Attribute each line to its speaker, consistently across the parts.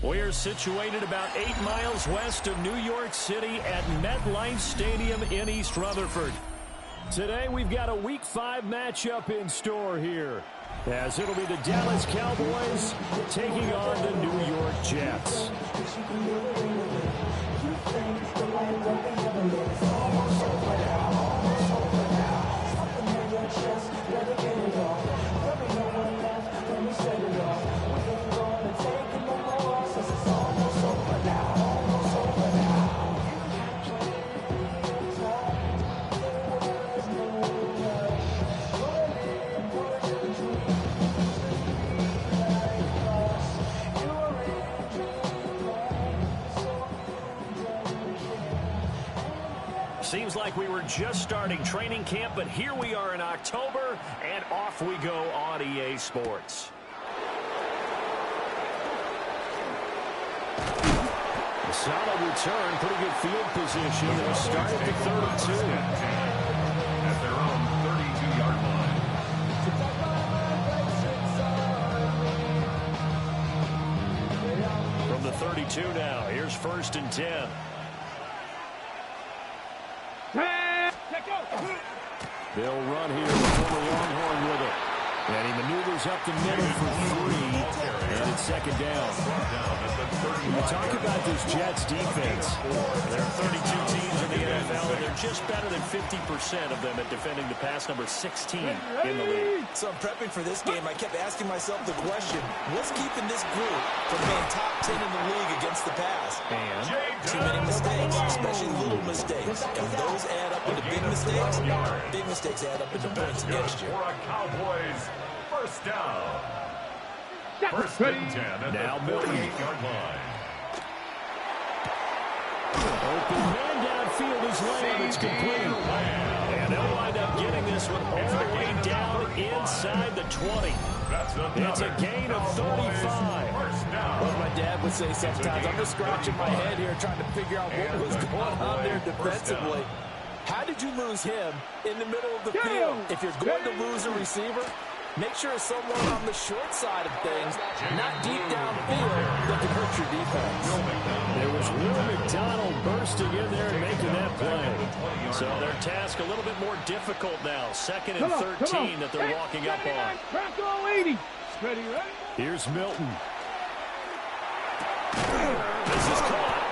Speaker 1: We're situated about 8 miles west of New York City at MetLife Stadium in East Rutherford. Today we've got a Week 5 matchup in store here, as it'll be the Dallas Cowboys taking on the New York Jets. Seems like we were just starting training camp, but here we are in October, and off we go on EA Sports. A solid return, pretty good field position. They'll start at the 32.
Speaker 2: At their own 32-yard line.
Speaker 1: From the 32 now, here's 1st and 10. They'll run here before the Longhorn with it. And he maneuvers up the middle for 3. And it's 2nd down. We talk about this Jets defense. There are 32 teams in the NFL, and they're just better than 50% of them at defending the pass, number 16 in the league.
Speaker 3: So prepping for this game, I kept asking myself the question, what's keeping this group from being top 10 in the league against the pass?
Speaker 1: And
Speaker 3: too many mistakes, especially little mistakes. And those add up into big mistakes. Big mistakes add up into points against you.
Speaker 2: For a Cowboys first down. 1st and 10 at
Speaker 1: now
Speaker 2: the 48-yard line.
Speaker 1: Open man downfield is Lamb. It's complete. And they'll wind up getting this one all the way down inside the 20. It's a gain of 35.
Speaker 3: What my dad would say sometimes, I'm just scratching my head here trying to figure out what was going on there defensively. How did you lose him in the middle of the field? If you're going to lose a receiver, make sure it's someone on the short side of things, not deep downfield, that can hurt your defense.
Speaker 1: There was Will McDonald bursting in there and making that play. So their task a little bit more difficult now. 2nd and 13 that they're walking up on. Here's Milton. This is caught.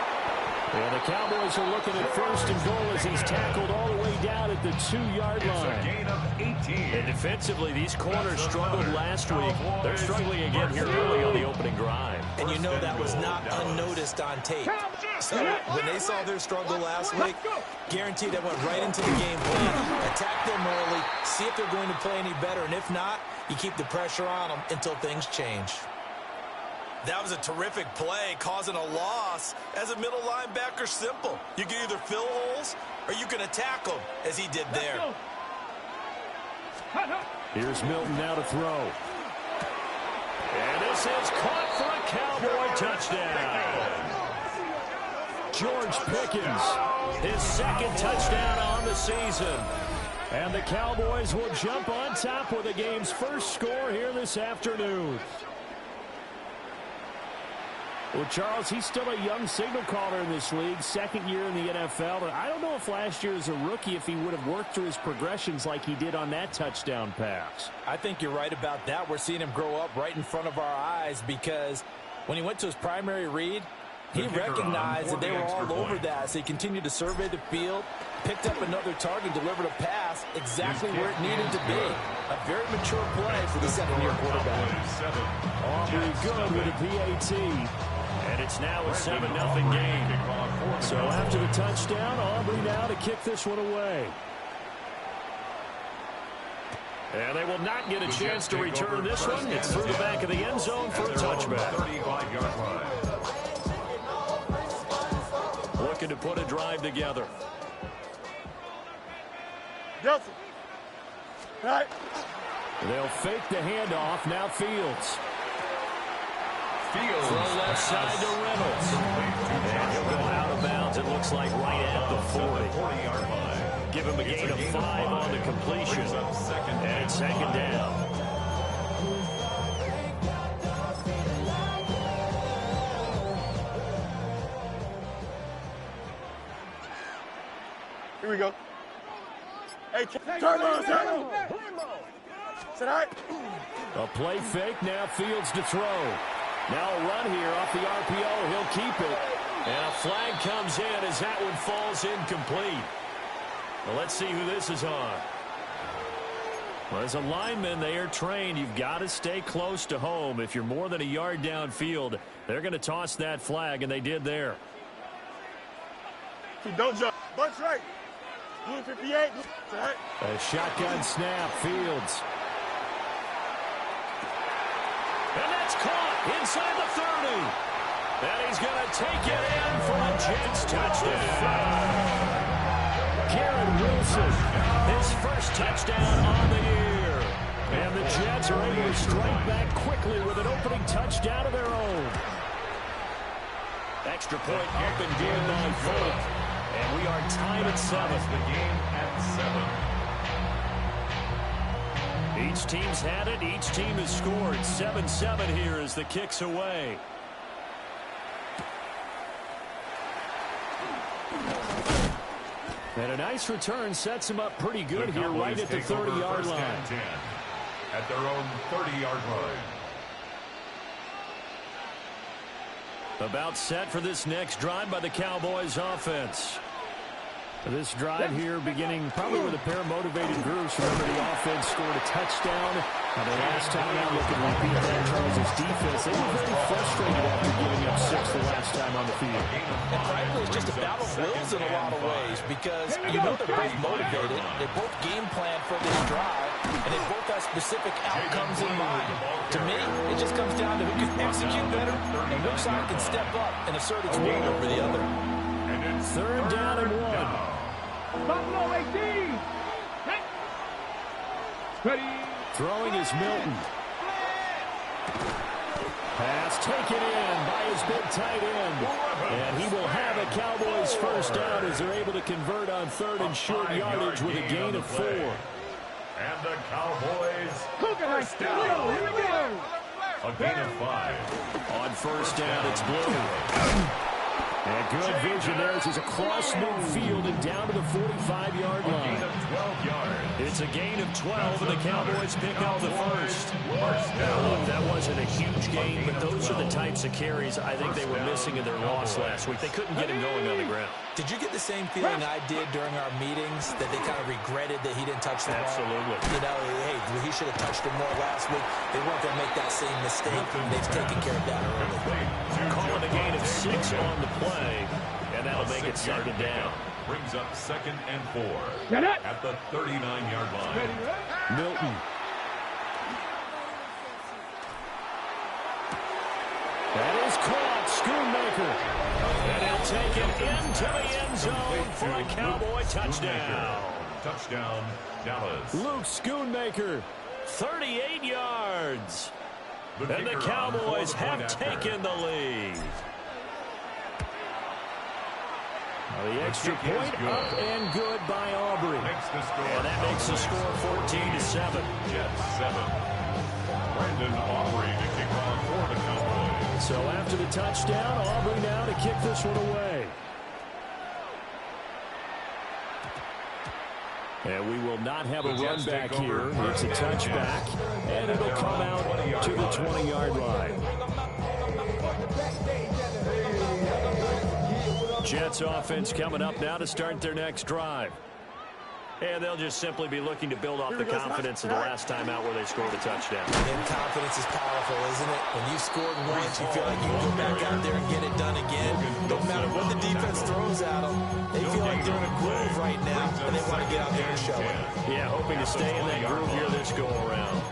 Speaker 1: And the Cowboys are looking at 1st and goal as he's tackled all the way down at the 2-yard line.
Speaker 2: It's a gain of 18.
Speaker 1: And defensively, these corners struggled last week. They're struggling again here early on the opening drive.
Speaker 3: And you know that was not unnoticed on tape. So when they saw their struggle last week, guaranteed they went right into the game plan. Attack them early, see if they're going to play any better. And if not, you keep the pressure on them until things change. That was a terrific play, causing a loss. As a middle linebacker, simple. You can either fill holes or you can attack them, as he did there.
Speaker 1: Here's Milton now to throw. And this is caught for a Cowboy touchdown. George Pickens, his 2nd touchdown on the season. And the Cowboys will jump on top with the game's first score here this afternoon. Well, Charles, he's still a young signal caller in this league, 2nd year in the NFL. And I don't know if last year as a rookie, if he would have worked through his progressions like he did on that touchdown pass.
Speaker 3: I think you're right about that. We're seeing him grow up right in front of our eyes because when he went to his primary read, he recognized that they were all over that. So he continued to survey the field, picked up another target, delivered a pass exactly where it needed to be. A very mature play for the 2nd-year quarterback.
Speaker 1: Aubrey good with a PAT. And it's now a 7-0 game. So after the touchdown, Aubrey now to kick this one away. And they will not get a chance to return this one. It's through the back of the end zone for a touchback.
Speaker 2: 35-yard line.
Speaker 1: Looking to put a drive together.
Speaker 4: Delta. Right.
Speaker 1: They'll fake the handoff. Now Fields. Throw left side to Reynolds. And he'll go out of bounds, it looks like, right at the 40. Give him a gain of 5 on the completion. And it's 2nd down.
Speaker 4: Hey, turn on, turn. Sit right.
Speaker 1: A play fake, now Fields to throw. Now a run here off the RPO. He'll keep it. And a flag comes in as that one falls incomplete. Well, let's see who this is on. Well, as a lineman, they are trained. You've got to stay close to home. If you're more than a yard downfield, they're going to toss that flag, and they did there.
Speaker 4: Don't jump. Bunch right. Blue 58. Right.
Speaker 1: A shotgun snap, Fields. And that's caught inside the 30. And he's going to take it in for a Jets touchdown. Garrett Wilson, his first touchdown on the year. And the Jets are able to strike back quickly with an opening touchdown of their own. Extra point up and good by Folk. And we are tied at 7.
Speaker 2: The game at 7.
Speaker 1: Each team's had it. Each team has scored. 7-7 here as the kick's away. And a nice return sets him up pretty good here right at the 30-yard line.
Speaker 2: At their own 30-yard line.
Speaker 1: About set for this next drive by the Cowboys offense. This drive here beginning probably with a pair of motivated groups. Remember, the offense scored a touchdown. And the last time out, looking to repeat that, Charles' defense, they were very frustrated after giving up 6 the last time on the field.
Speaker 3: And frankly, it's just a battle of wills in a lot of ways because you know they're both motivated. They both game plan for this drive, and they both have specific outcomes in mind. To me, it just comes down to who can execute better and which side can step up and assert its will over the other.
Speaker 1: Third down and 1.
Speaker 4: Buffalo 18. Ready.
Speaker 1: Throwing is Milton. Pass taken in by his big tight end. And he will have a Cowboys first down as they're able to convert on third and short yardage with a gain of 4.
Speaker 2: And the Cowboys first down. A gain of 5.
Speaker 1: On first down, it's Blue. And good vision there as he's across midfield and down to the 45-yard line.
Speaker 2: A gain of 12 yards.
Speaker 1: It's a gain of 12, and the Cowboys pick up the first. Look, that wasn't a huge gain, but those are the types of carries I think they were missing in their loss last week. They couldn't get him going on the ground.
Speaker 3: Did you get the same feeling I did during our meetings, that they kind of regretted that he didn't touch the ball?
Speaker 1: Absolutely.
Speaker 3: You know, hey, he should have touched it more last week. They weren't going to make that same mistake. They've taken care of that early.
Speaker 1: Calling a gain of 6 on the play, and that'll make it 2nd down.
Speaker 2: Brings up 2nd and 4 at the 39-yard line.
Speaker 1: Milton. That is caught. Schoonmaker. And he'll take it into the end zone for a Cowboy touchdown.
Speaker 2: Touchdown, Dallas.
Speaker 1: Luke Schoonmaker, 38 yards. And the Cowboys have taken the lead. The extra point up and good by Aubrey. And that makes the score 14-7.
Speaker 2: Jets 7. Brandon Aubrey to kick off for the Cowboys.
Speaker 1: So after the touchdown, Aubrey now to kick this one away. And we will not have a run back here. It's a touchback, and it'll come out to the 20-yard line. Jets offense coming up now to start their next drive. And they'll just simply be looking to build off the confidence of the last time out where they scored a touchdown.
Speaker 3: And confidence is powerful, isn't it? When you've scored once, you feel like you can go back out there and get it done again. No matter what the defense throws at them, they feel like they're in a groove right now, and they want to get out there and show it.
Speaker 1: Yeah, hoping to stay in that groove here this go-around.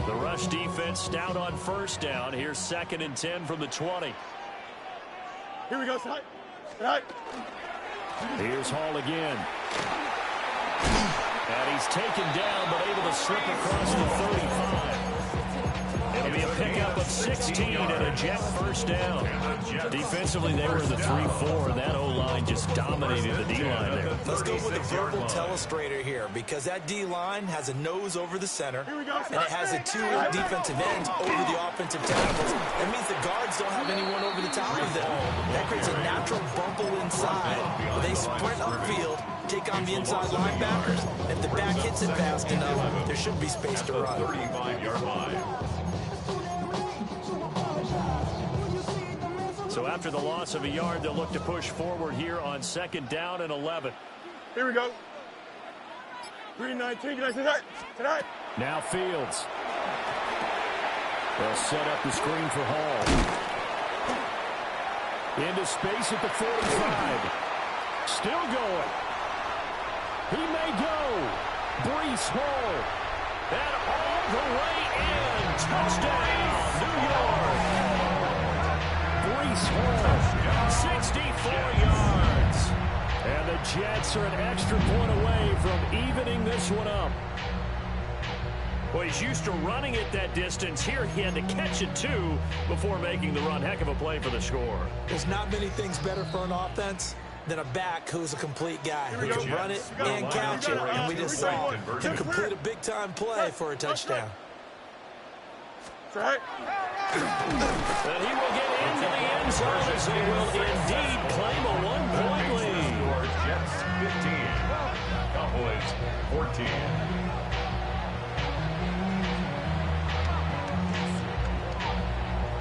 Speaker 1: The rush defense stout on first down. Here's 2nd and 10 from the 20.
Speaker 4: Here we go, side. Right.
Speaker 1: Here's Hall again. And he's taken down, but able to slip across the 35. It'll be a pickup of 16 and a Jet first down. Defensively, they were in the 3-4, and that O-line just dominated the D-line there.
Speaker 3: Let's go with the verbal telestrator here, because that D-line has a nose over the center, and it has a 2 defensive ends over the offensive tackles. That means the guards don't have anyone over the top of them. That creates a natural bumble inside. They sprint upfield, take on the inside linebackers. If the back hits it fast enough, there should be space to run.
Speaker 2: 35-yard line.
Speaker 1: So after the loss of a yard, they'll look to push forward here on 2nd down and 11.
Speaker 4: Here we go. 3-19. Tonight.
Speaker 1: Now Fields. They'll set up the screen for Hall. Into space at the 45. Still going. He may go. Breece Hall. And all the way in. Touchdown, New York. Breece Hall, 64 yards. And the Jets are an extra point away from evening this one up. Well, he's used to running it that distance. Here he had to catch it, too, before making the run. Heck of a play for the score.
Speaker 3: There's not many things better for an offense than a back who's a complete guy who can run it and catch it. And we just saw him complete a big-time play for a touchdown.
Speaker 4: Right.
Speaker 1: And he will get into the end zone as he will indeed claim a one-point lead.
Speaker 2: Jets 15. Cowboys 14.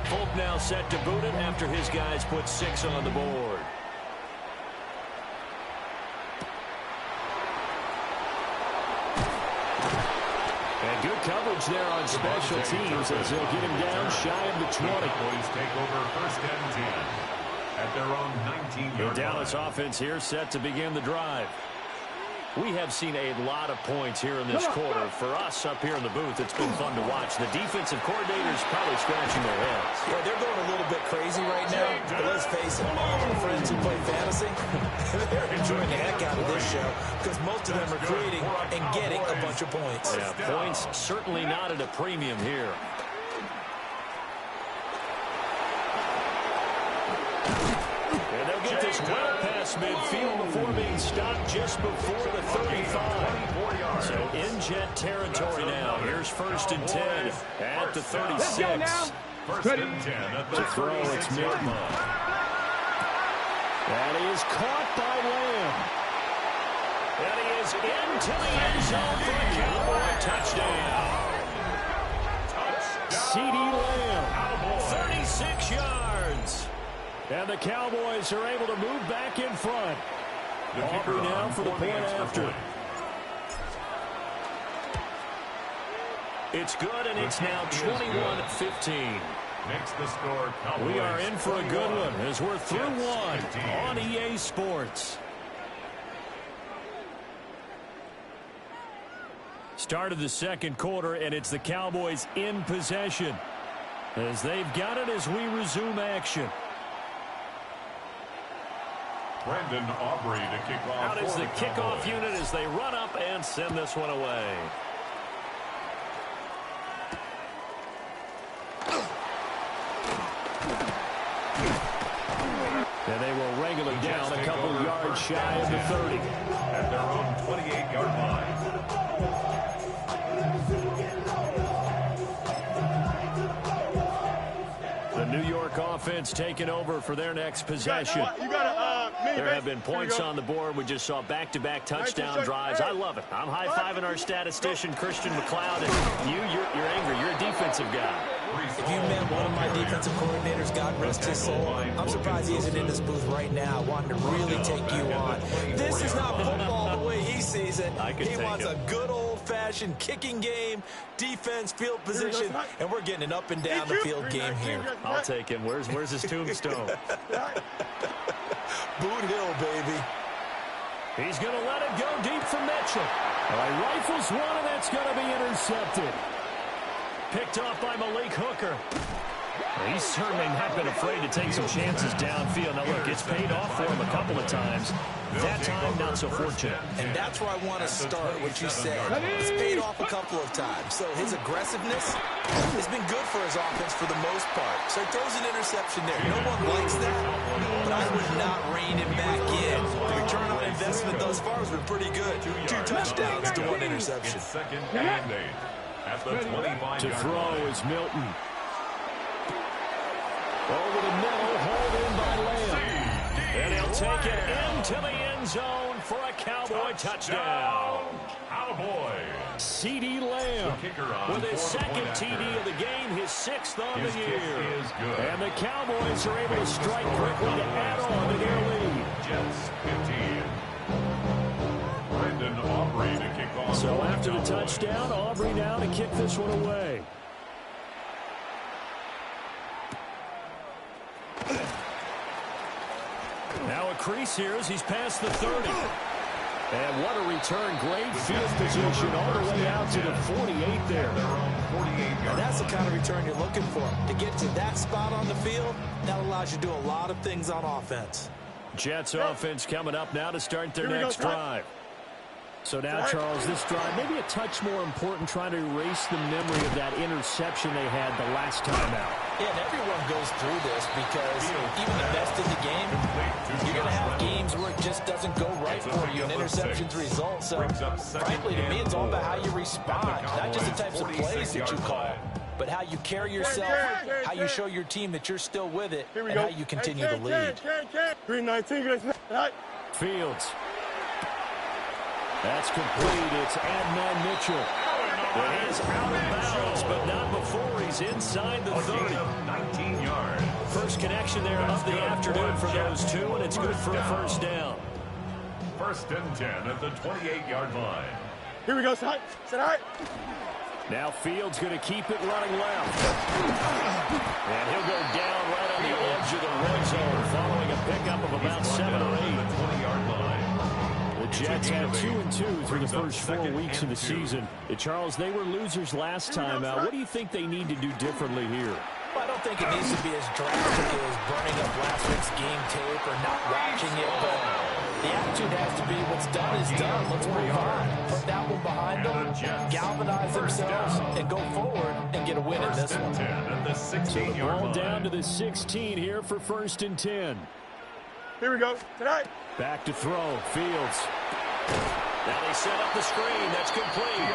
Speaker 1: Folk now set to boot it after his guys put 6 on the board. And good coverage there on special teams as they'll get him down shy of the 20.
Speaker 2: Cowboys take over 1st and 10 at their own 19-yard
Speaker 1: The Dallas offense here set to begin the drive. We have seen a lot of points here in this quarter. For us up here in the booth, it's been fun to watch. The defensive coordinators probably scratching their heads.
Speaker 3: Yeah, they're going a little bit crazy right now. But let's face it, all our friends who play fantasy, they're enjoying the heck out of this show because most of them are creating and getting a bunch of points.
Speaker 1: Yeah, points certainly not at a premium here. And they'll get this well past midfield before being stopped just before the 35. So in Jet territory now. Here's 1st and 10 at the 36.
Speaker 2: 1st and 10 at the
Speaker 1: To throw, it's Milton. And he is caught by Lamb. And he is into the end zone for a Cowboy touchdown. CeeDee Lamb, 36 yards. And the Cowboys are able to move back in front. Aubrey now for the point after. It's good, and it's now 21-15.
Speaker 2: Makes the score Cowboys.
Speaker 1: We are in for a good one as we're through one on EA Sports. Start of the 2nd quarter, and it's the Cowboys in possession as they've got it as we resume action.
Speaker 2: Brandon Aubrey to kick off.
Speaker 1: Out is the kickoff unit as they run up and send this one away. And they will wrangle it down a couple yards shy of the 30.
Speaker 2: At their own 28-yard line.
Speaker 1: The New York offense taking over for their next possession. There have been points on the board. We just saw back-to-back touchdown drives. I love it. I'm high-fiving our statistician, Christian McLeod. And you're angry. You're a defensive guy.
Speaker 3: If you met one of my defensive coordinators, God rest his soul, I'm surprised he isn't in this booth right now wanting to really take you on. This is not football the way he sees it. He wants a good old-fashioned kicking game, defense, field position, and we're getting an up-and-down-the-field game here.
Speaker 1: I'll take him. Where's his tombstone?
Speaker 3: Boot Hill, baby.
Speaker 1: He's going to let it go deep for Mitchell. He rifles one, and that's going to be intercepted. Picked off by Malik Hooker. He's certainly not been afraid to take some chances downfield. Now, look, it's paid off for him a couple of times. That time, not so fortunate.
Speaker 3: And that's where I want to start, what you said. It's paid off a couple of times. So his aggressiveness has been good for his offense for the most part. So he throws an interception there. No one likes that, but I would not rein him back in. The return on investment thus far has been pretty good. 2 touchdowns to 1 interception.
Speaker 2: 2nd and 8 at the 25-yard
Speaker 1: To throw is Milton. Over the middle, hauled in by Lamb. And he'll take it into the end zone for a Cowboy touchdown.
Speaker 2: Cowboys.
Speaker 1: CeeDee Lamb with his second TD of the game, his 6th on the year. And the Cowboys are able to strike quickly to add on to their lead.
Speaker 2: Jets 15. Brendan Aubrey to kick off.
Speaker 1: So after the touchdown, Aubrey now to kick this one away. Now a crease here as he's past the 30. And what a return. Great field position all the way out to the 48 there.
Speaker 3: And that's the kind of return you're looking for. To get to that spot on the field, that allows you to do a lot of things on offense.
Speaker 1: Jets offense coming up now to start their next drive. So now, Charles, this drive maybe a touch more important, trying to erase the memory of that interception they had the last time out.
Speaker 3: Yeah, and everyone goes through this because even the best in the game, you're going to have games where it just doesn't go right for you, and interceptions result. So, frankly, to me, it's all about how you respond, not just the types of plays that you call, but how you carry yourself, how you show your team that you're still with it, and how you continue to lead.
Speaker 4: 319.
Speaker 1: Fields. That's complete. It's Adnan Mitchell. It is out of bounds, but not before he's inside the 30.
Speaker 2: 19 yards.
Speaker 1: First connection there of the afternoon for those two, and it's good for a first down.
Speaker 2: 1st and 10 at the 28-yard line.
Speaker 4: Here we go, Sit high.
Speaker 1: Now Fields going to keep it running left. And he'll go down right on the edge of the red zone following a pickup of about 7 or 8.
Speaker 2: The 20-yard line.
Speaker 1: The Jets had 2-2 through the first 4 weeks of the season. Charles, they were losers last time out. What do you think they need to do differently here?
Speaker 3: Well, I don't think it needs to be as drastic as burning up last week's game tape or not watching it, but the attitude has to be what's done is done. Let's move on. Put that one behind them, galvanize themselves, and go forward and get a win in this one.
Speaker 1: So the ball down to the 16 here for 1st and 10.
Speaker 4: Here we go. Tonight.
Speaker 1: Back to throw. Fields. Now they set up the screen. That's complete.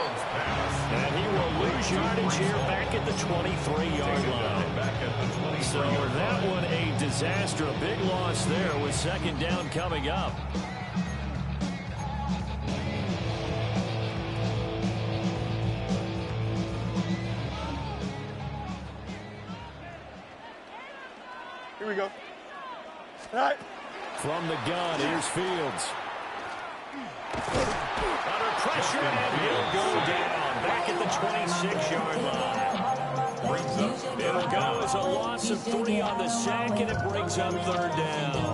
Speaker 1: And he will lose yardage here back at the 23-yard line. So that one a disaster. A big loss there with 2nd down coming up.
Speaker 4: Here we go. Tonight.
Speaker 1: From the gun, here's Fields. Under pressure, and he'll go down. Back at the 26-yard line. It'll go as a loss of 3 on the sack, and it brings up 3rd down.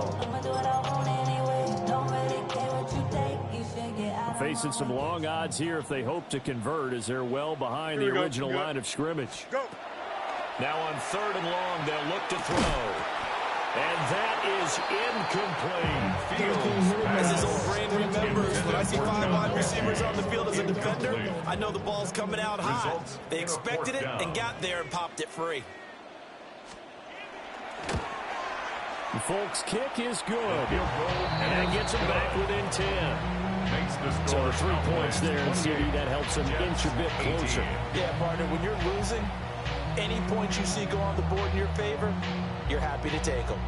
Speaker 1: Facing some long odds here if they hope to convert, as they're well behind the original line of scrimmage. Now on 3rd and long, they'll look to throw. And that is incomplete.
Speaker 3: As his old brain remembers, when I see 5 wide receivers on the field as a defender, I know the ball's coming out high. They expected it and got there and popped it free.
Speaker 1: The Folks' kick is good. And that gets them back within 10. So 3 points there in City. That helps them inch a bit closer.
Speaker 3: Yeah, partner, when you're losing, any points you see go on the board in your favor, you're happy to take them.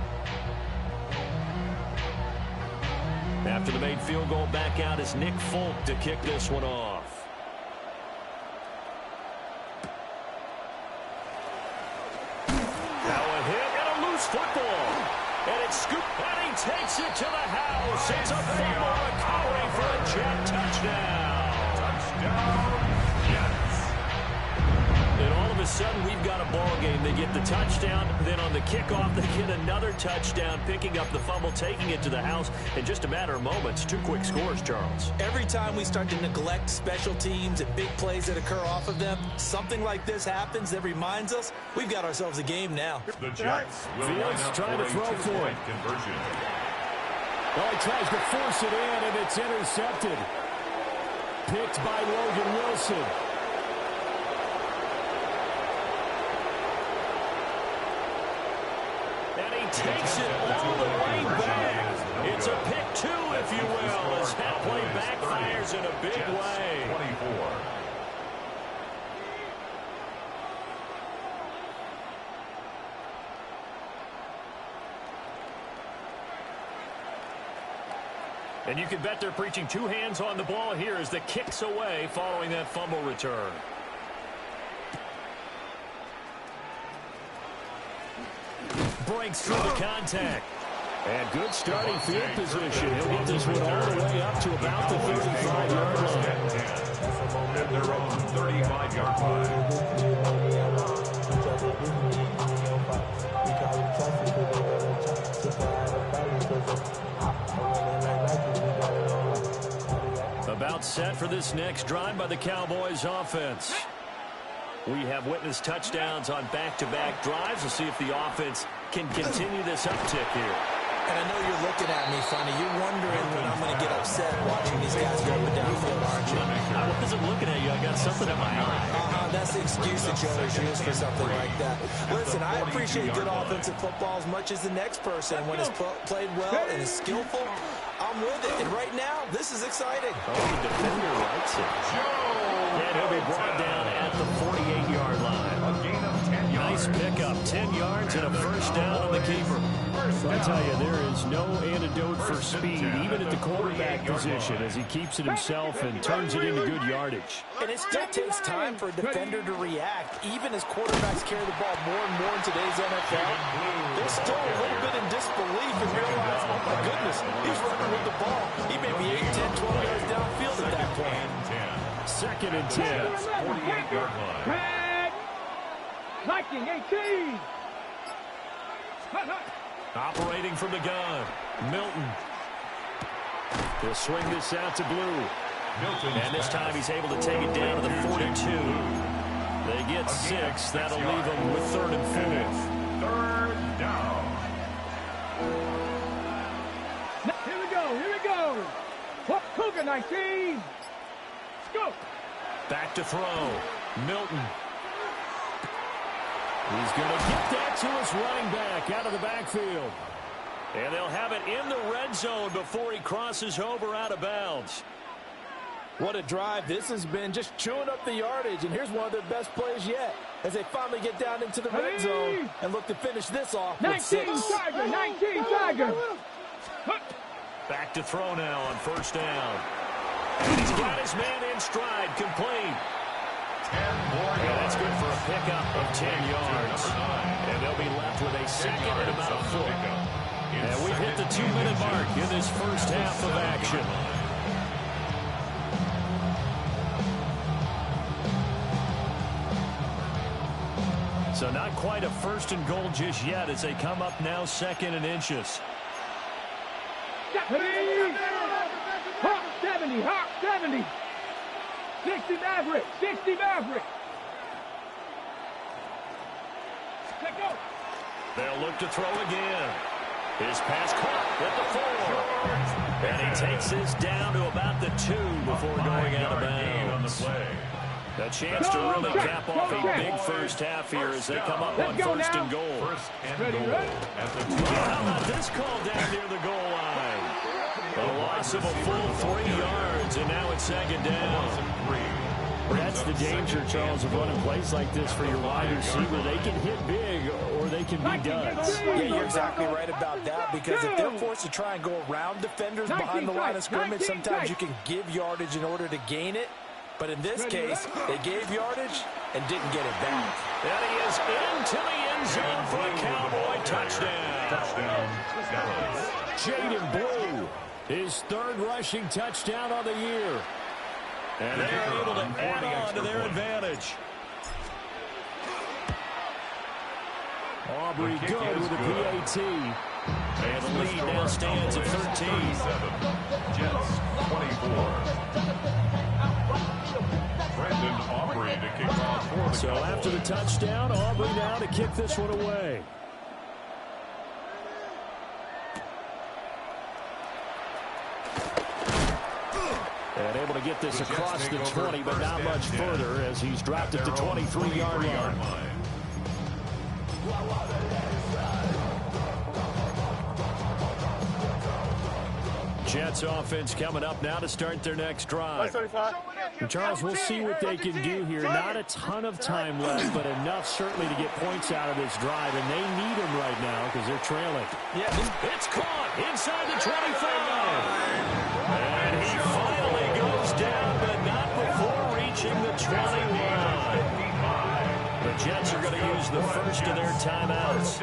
Speaker 1: After the made field goal, back out is Nick Folk to kick this one off. Now a hit and a loose football. And it's scooped, and he takes it to the house. It's a fumble recovery for a Jet touchdown. And all of a sudden, we've got a ball game. They get the touchdown. Then on the kickoff, they get another touchdown, picking up the fumble, taking it to the house in just a matter of moments. 2 quick scores, Charles.
Speaker 3: Every time we start to neglect special teams and big plays that occur off of them, something like this happens that reminds us we've got ourselves a game now.
Speaker 2: The Jets will line up
Speaker 1: trying to throw for it.
Speaker 2: Conversion.
Speaker 1: Well, he tries to force it in, and it's intercepted. Picked by Logan Wilson. Takes it all the way back. It's a pick 2, if you will, as that play backfires in a big way.
Speaker 2: 24.
Speaker 1: And you can bet they're preaching two hands on the ball here as the kick's away following that fumble return. Breaks through the contact. And good starting field position. He'll get this one all the way up to about the 35-yard line.
Speaker 2: At their own 35-yard line.
Speaker 1: About set for this next drive by the Cowboys offense. We have witnessed touchdowns on back-to-back drives. We'll see if the offense can continue this uptick here.
Speaker 3: And I know you're looking at me funny. You're wondering when I'm going to get upset watching these guys go up and down the field, aren't you?
Speaker 1: I wasn't looking at you. I got something in my eye.
Speaker 3: That's the excuse that you always use for something like that. Listen, I appreciate good offensive football as much as the next person. When it's played well and is skillful, I'm with it. And right now, this is exciting.
Speaker 1: Oh, the defender likes it. And he'll be brought down at the 48-yard line.
Speaker 2: A gain of 10 yards.
Speaker 1: Nice pickup, 10 yards and a first down on the keeper. I tell you, there is no antidote for speed, even at the quarterback position, as he keeps it himself and turns it into good yardage.
Speaker 3: And it still takes time for a defender to react, even as quarterbacks carry the ball more and more in today's NFL. They're still a little bit in disbelief and realize, oh my goodness, he's running with the ball. He may be 8, 10, 12 yards downfield at that point.
Speaker 1: 2nd and 10.
Speaker 2: 48-yard line.
Speaker 4: Liking 18.
Speaker 1: Operating from the gun, Milton. He'll swing this out to Blue. And this time he's able to take it down to the 42. They get 6. That'll leave them with 3rd and 4.
Speaker 2: 3rd down.
Speaker 4: Here we go. Cougar 19. Let's go.
Speaker 1: Back to throw, Milton. He's going to get that to his running back out of the backfield. And they'll have it in the red zone before he crosses over out of bounds.
Speaker 3: What a drive this has been, just chewing up the yardage. And here's one of their best plays yet as they finally get down into the red zone and look to finish this off with 6.
Speaker 4: 19 Tiger.
Speaker 1: Back to throw now on 1st down. And he's got his man in stride, complete.
Speaker 2: 10 more yards.
Speaker 1: That's good for a pickup of 10 yards. And they'll be left with a 2nd and about a foot. And we've hit the 2-minute mark in this first half of action. So not quite a 1st and goal just yet as they come up now 2nd and inches.
Speaker 4: Hawk 70. 60 Maverick. Let go.
Speaker 1: They'll look to throw again. His pass caught at the 4. And he takes this down to about the 2 before going out of bounds. A chance to really cap off a big first half here as they come up on 1st and goal.
Speaker 2: 1st and goal at the 2.
Speaker 1: How about this call down near the goal line? A loss of a full 3 yards, and now it's 2nd down. That's the danger, Charles, of running plays like this for your wide receiver. They can hit big or they can be duds.
Speaker 3: Yeah, you're exactly right about that, because if they're forced to try and go around defenders behind the line of scrimmage, sometimes you can give yardage in order to gain it. But in this case, they gave yardage and didn't get it back.
Speaker 1: And he is into the end zone for a Cowboy touchdown. Jaden Blue, his 3rd rushing touchdown on the year. And they are able to add on to their advantage. Aubrey good with the PAT. And the lead now stands at 13.
Speaker 2: Jets 24. Brandon Aubrey to kick off for the
Speaker 1: So
Speaker 2: Cowboys.
Speaker 1: after the touchdown, Aubrey now to kick this one away. And able to get this across the 20, but not much further as he's dropped it to 23-yard line. Jets offense coming up now to start their next drive. And Charles, we'll see what they can do here. Not a ton of time left, but enough certainly to get points out of this drive, and they need them right now because they're trailing.
Speaker 3: Yeah,
Speaker 1: It's caught inside the 25. He finally goes down, but not before reaching the 20-line. The Jets are going to use the first of their timeouts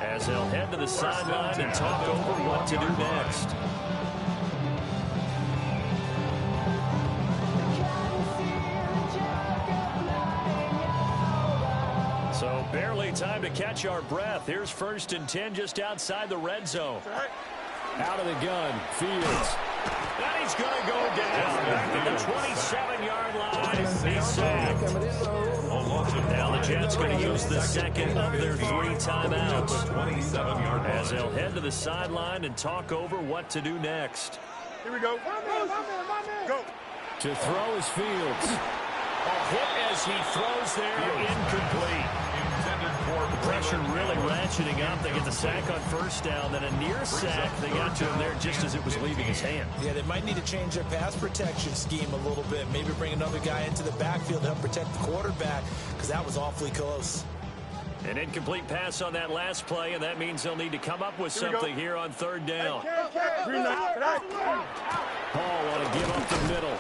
Speaker 1: as they'll head to the sideline and talk over what to do next. So barely time to catch our breath. Here's 1st and 10 just outside the red zone. Out of the gun, Fields. And he's going to go down back to the 27-yard line. He's sacked. Now the Jets going to use the second of their 3 timeouts as they'll head to the sideline and talk over what to do next.
Speaker 4: Here we go. Go.
Speaker 1: To throw is Fields. A hit as he throws there, incomplete. Pressure really ratcheting up. They get the sack on 1st down, then a near sack. They got to him there just as it was leaving his hand.
Speaker 3: Yeah, they might need to change their pass protection scheme a little bit. Maybe bring another guy into the backfield to help protect the quarterback, because that was awfully close.
Speaker 1: An incomplete pass on that last play, and that means they'll need to come up with something here on 3rd down. Paul want to give up the middle.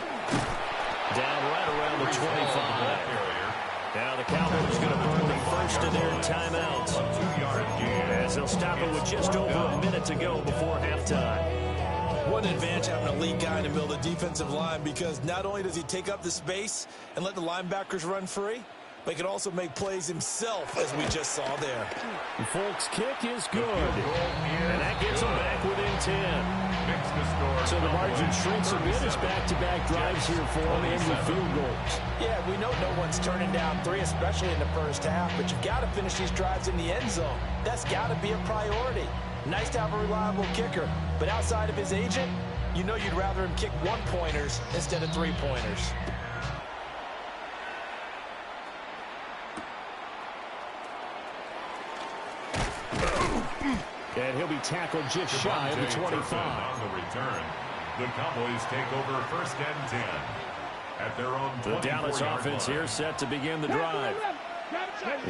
Speaker 1: Down right around the 25. Now the Cowboys going to burn the first of their timeouts as they'll stop it with just over a minute to go before halftime.
Speaker 3: What an advantage having a lead guy in the middle of the defensive line, because not only does he take up the space and let the linebackers run free, but he can also make plays himself, as we just saw there.
Speaker 1: The Folks' kick is good, and that gets them back within 10. So the margin shrinks a bit as back-to-back drives here for them and with field goals.
Speaker 3: Yeah, we know no one's turning down 3, especially in the first half, but you've got to finish these drives in the end zone. That's got to be a priority. Nice to have a reliable kicker, but outside of his agent, you know you'd rather him kick 1-pointers instead of 3-pointers.
Speaker 1: And he'll be tackled just shy of the 25.
Speaker 2: On the return, the Cowboys take over 1st and 10 at their own 24-yard line.
Speaker 1: The Dallas offense here set to begin the drive.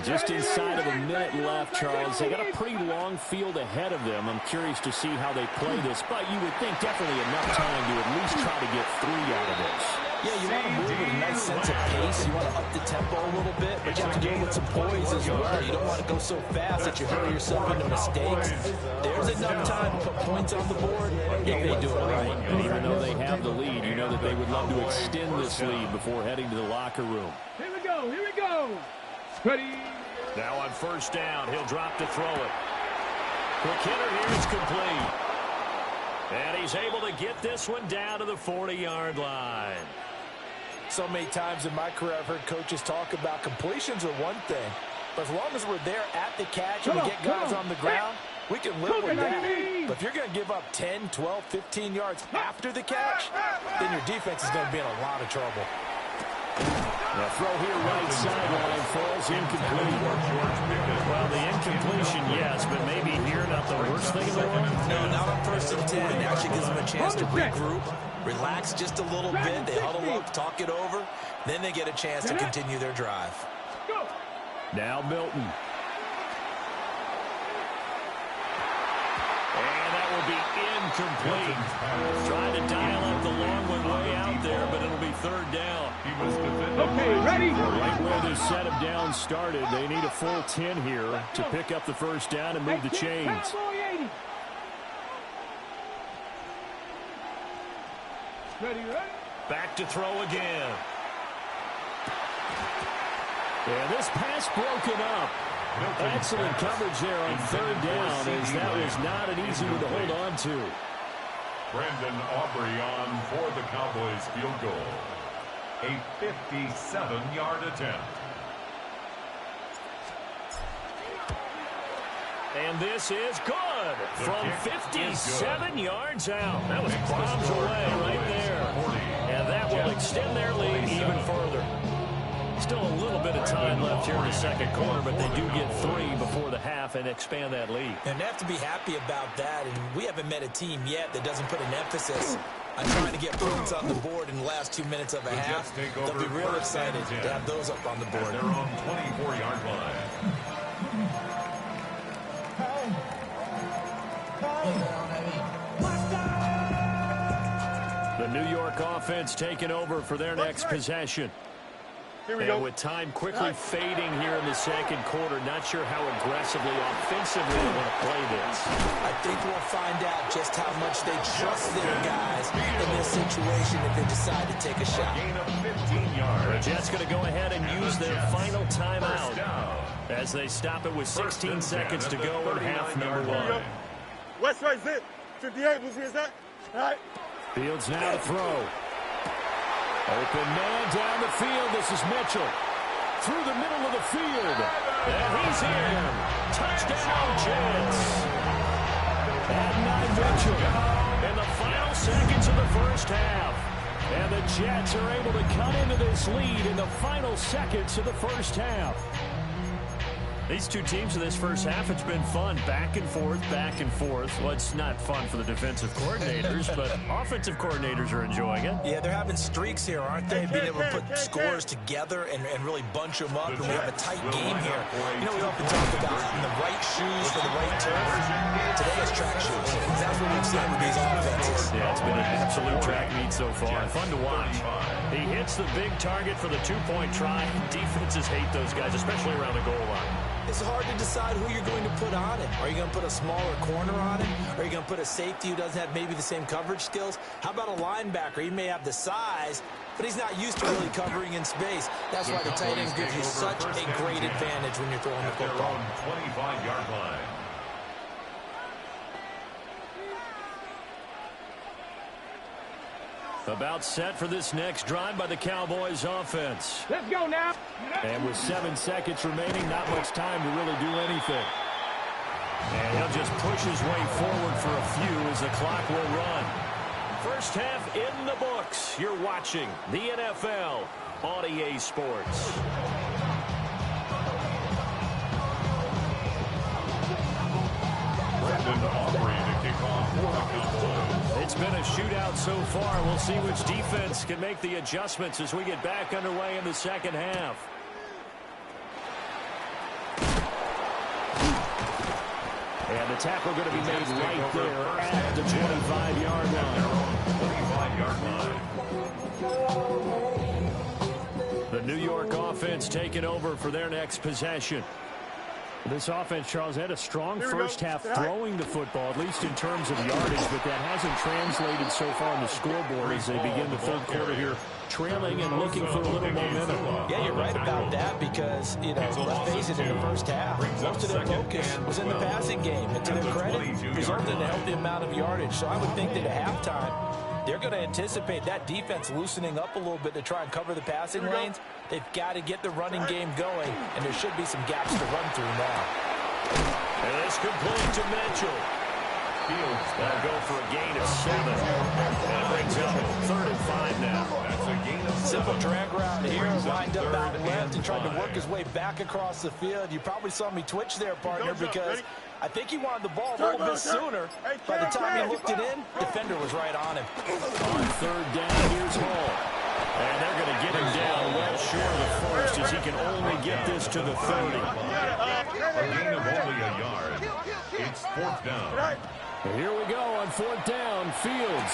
Speaker 1: Just inside of a minute left, Charles. They got a pretty long field ahead of them. I'm curious to see how they play this, but you would think definitely enough time to at least try to get 3 out of this.
Speaker 3: Yeah, you want to move with a nice sense of pace. You want to up the tempo a little bit, but you have to do it with some poise as well. You don't want to go so fast that you hurry yourself into mistakes. There's enough time to put points on the board if they do it right.
Speaker 1: And even though they have the lead, you know that they would love to extend this lead before heading to the locker room.
Speaker 4: Here we go. Here we go. Ready.
Speaker 1: Now on 1st down, he'll drop to throw it. Quick hitter here is complete. And he's able to get this one down to the 40-yard line.
Speaker 3: So many times in my career I've heard coaches talk about completions are one thing, but as long as we're there at the catch and we get guys on the ground, we can live with that. But if you're going to give up 10, 12, 15 yards after the catch, then your defense is going to be in a lot of trouble.
Speaker 1: The throw here right sideline falls incomplete. Well, the incompletion, yes, but maybe here not the worst thing in the world.
Speaker 3: No, not on 1st and 10. It actually gives them a chance to regroup, relax just a little bit. They huddle up, talk it over. Then they get a chance to continue their drive.
Speaker 1: Now Milton. And that will be incomplete. Trying to dial up the long one way out there, but it'll be 3rd down.
Speaker 4: Okay, ready.
Speaker 1: Right where this set of downs started, they need a full 10 here to pick up the 1st down and move the chains.
Speaker 4: Ready.
Speaker 1: Back to throw again. Yeah, this pass broken up. Excellent coverage there on 3rd down, as that was not an easy one to hold on to.
Speaker 2: Brandon Aubrey on for the Cowboys field goal. A 57-yard attempt.
Speaker 1: And this is good from 57 yards out. That was bombs away right there. And that will extend their lead even further. Still a little bit of time left here in the 2nd quarter, but they do get 3 before the half and expand that lead.
Speaker 3: And they have to be happy about that. And we haven't met a team yet that doesn't put an emphasis on trying to get points on the board in the last 2 minutes of a half. They'll be real excited to have those up on the board.
Speaker 2: They're on 24-yard line.
Speaker 1: The York offense taking over for their next possession. And with time quickly fading here in the second quarter, not sure how aggressively, offensively they want to play this.
Speaker 3: I think we'll find out just how much they trust their guys in this situation if they decide to take a shot.
Speaker 2: Gain of 15 yards.
Speaker 1: The Jets going to go ahead and use their final timeout as they stop it with 16 seconds to go in half number one.
Speaker 4: West side zip. 58, who's here, that? All right.
Speaker 1: Fields now to throw. Open man down the field. This is Mitchell. Through the middle of the field. And he's in. Touchdown, Jets. And now Mitchell in the final seconds of the first half. And the Jets are able to cut into this lead in the final seconds of the first half. These two teams in this first half, it's been fun. Back and forth, back and forth. Well, it's not fun for the defensive coordinators, but offensive coordinators are enjoying it.
Speaker 3: Yeah, they're having streaks here, aren't they? Being able to put scores together and really bunch them up. And we have a tight game here. You know, we often talk about having the right shoes for the right turf. Today is track shoes. That's what we've seen with these offenses.
Speaker 1: Yeah, it's been an absolute track meet so far. Fun to watch. He hits the big target for the two-point try. Defenses hate those guys, especially around the goal line.
Speaker 3: It's hard to decide who you're going to put on him. Are you going to put a smaller corner on him? Are you going to put a safety who doesn't have maybe the same coverage skills? How about a linebacker? He may have the size, but he's not used to really covering in space. That's why the tight end gives you such a great advantage when you're throwing the football.
Speaker 2: 25-yard line.
Speaker 1: About set for this next drive by the Cowboys offense.
Speaker 4: Let's go now.
Speaker 1: And with 7 seconds remaining, not much time to really do anything. And he'll just push his way forward for a few as the clock will run. First half in the books. You're watching the NFL on EA Sports. It's been a shootout so far. We'll see which defense can make the adjustments as we get back underway in the second half. And the tackle going to be made right there at the 25-yard line. The New York offense taking over for their next possession. This offense, Charles, had a strong first half throwing the football, at least in terms of yardage, but that hasn't translated so far on the scoreboard as they begin the third quarter here, trailing and looking for a little momentum.
Speaker 3: Yeah, you're right about that because, you know, let's face it, in the first half, most of their focus was in the passing game. And to their credit, resulted in a healthy amount of yardage. So I would think that at halftime, they're going to anticipate that defense loosening up a little bit to try and cover the passing lanes. They've got to get the running game going, and there should be some gaps to run through now.
Speaker 1: And it's complete to Mitchell. Fields will go for a gain of 7. And it brings up 3rd and 5 now.
Speaker 2: That's a gain of 7.
Speaker 3: Simple drag route here, lined up out left and tried to work his way back across the field. You probably saw me twitch there, partner, because I think he wanted the ball a little bit sooner. By the time he looked it in, defender was right on him.
Speaker 1: On 3rd down, here's Hall. And they're going to get him down well short of the first as he can only get this to the 30.
Speaker 2: A gain of only a yard. It's 4th down.
Speaker 1: Here we go on 4th down. Fields.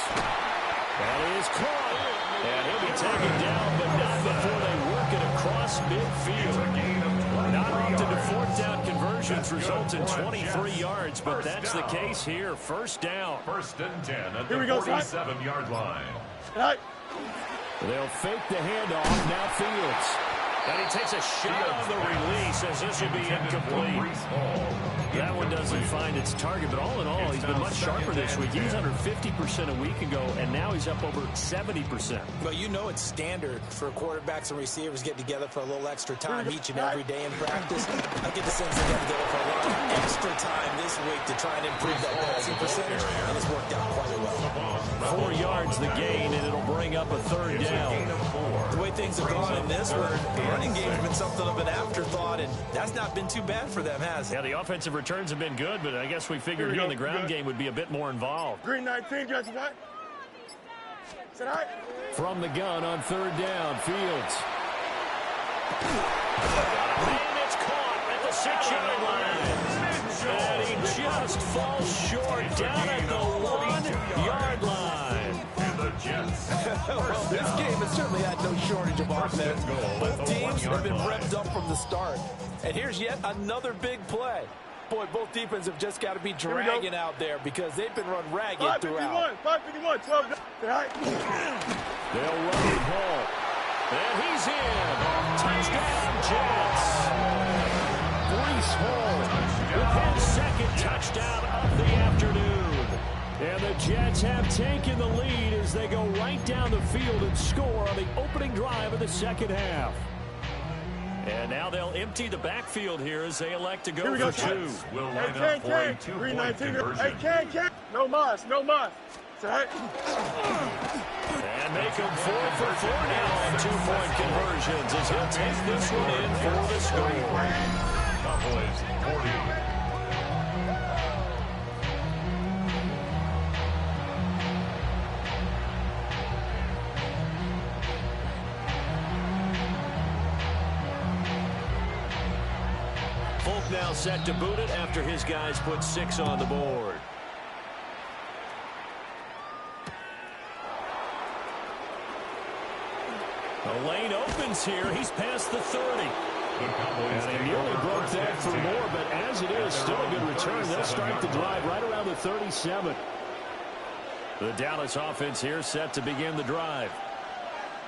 Speaker 1: And he is caught. And he'll be taken down, but not before they work it across midfield. Not often do 4th down conversions result in 23 yards, but that's the case here. 1st down.
Speaker 2: 1st and 10 at the 47-yard line.
Speaker 1: They'll fake the handoff. Now Fields. And he takes a shot on the release as this will be incomplete. That one doesn't find its target, but all in all, he's been much sharper this week. He was under 50% a week ago, and now he's up over 70%.
Speaker 3: Well, you know it's standard for quarterbacks and receivers get together for a little extra time each and every day in practice. I get the sense they got together for a lot of extra time this week to try and improve that passing percentage, and it's worked out quite well.
Speaker 1: 4 yards the gain, and it'll bring up a 3rd down.
Speaker 3: The way things have gone in this one, the running game's been something of an afterthought, and that's not been too bad for them, has it?
Speaker 1: Yeah, the offensive returns have been good, but I guess we figured he in the ground game would be a bit more involved.
Speaker 4: Green 19, guys, what? Said I?
Speaker 1: From the gun on 3rd down, Fields. And it's caught at the 6-yard line. And he just falls short down at the 1-yard line.
Speaker 2: Jets.
Speaker 3: Well, this game has certainly had no shortage of offense. Both teams have been revved up from the start. And here's yet another big play. Boy, both defenses have just got to be dragging out there because they've been run ragged throughout.
Speaker 4: 551, 12.
Speaker 1: They'll run the ball. And he's in. Touchdown, Jets. Breece Hall with his second touchdown of the afternoon. And the Jets have taken the lead as they go right down the field and score on the opening drive of the second half. And now they'll empty the backfield here as they elect to go for two.
Speaker 2: Will line up for a 2-point conversion.
Speaker 4: Hey, Ken. No mas. Set.
Speaker 1: And make them 4 for 4 now on 2-point conversions as he'll take this one in for the score.
Speaker 2: Cowboys 40.
Speaker 1: Folk now set to boot it after his guys put 6 on the board. The lane opens here. He's past the 30. And he nearly broke that for more, but as it is, still a good return. They'll start the drive right around the 37. The Dallas offense here set to begin the drive.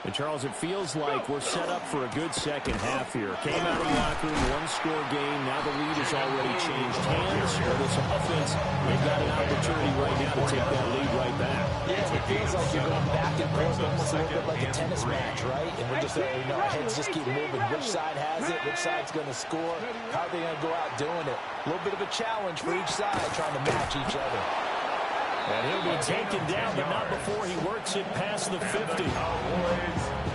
Speaker 1: And, Charles, it feels like we're set up for a good second half here. Came out of the locker room, one-score game. Now the lead has already changed hands. For this offense, they've got an opportunity right now to take that lead right back.
Speaker 3: Yeah, it feels like you're going back and forth almost a little bit like a tennis match, right? And we're just, our heads just keep moving. Which side has it? Which side's going to score? How are they going to go out doing it? A little bit of a challenge for each side trying to match each other.
Speaker 1: And he'll be taken down, but not before he works it past the 50.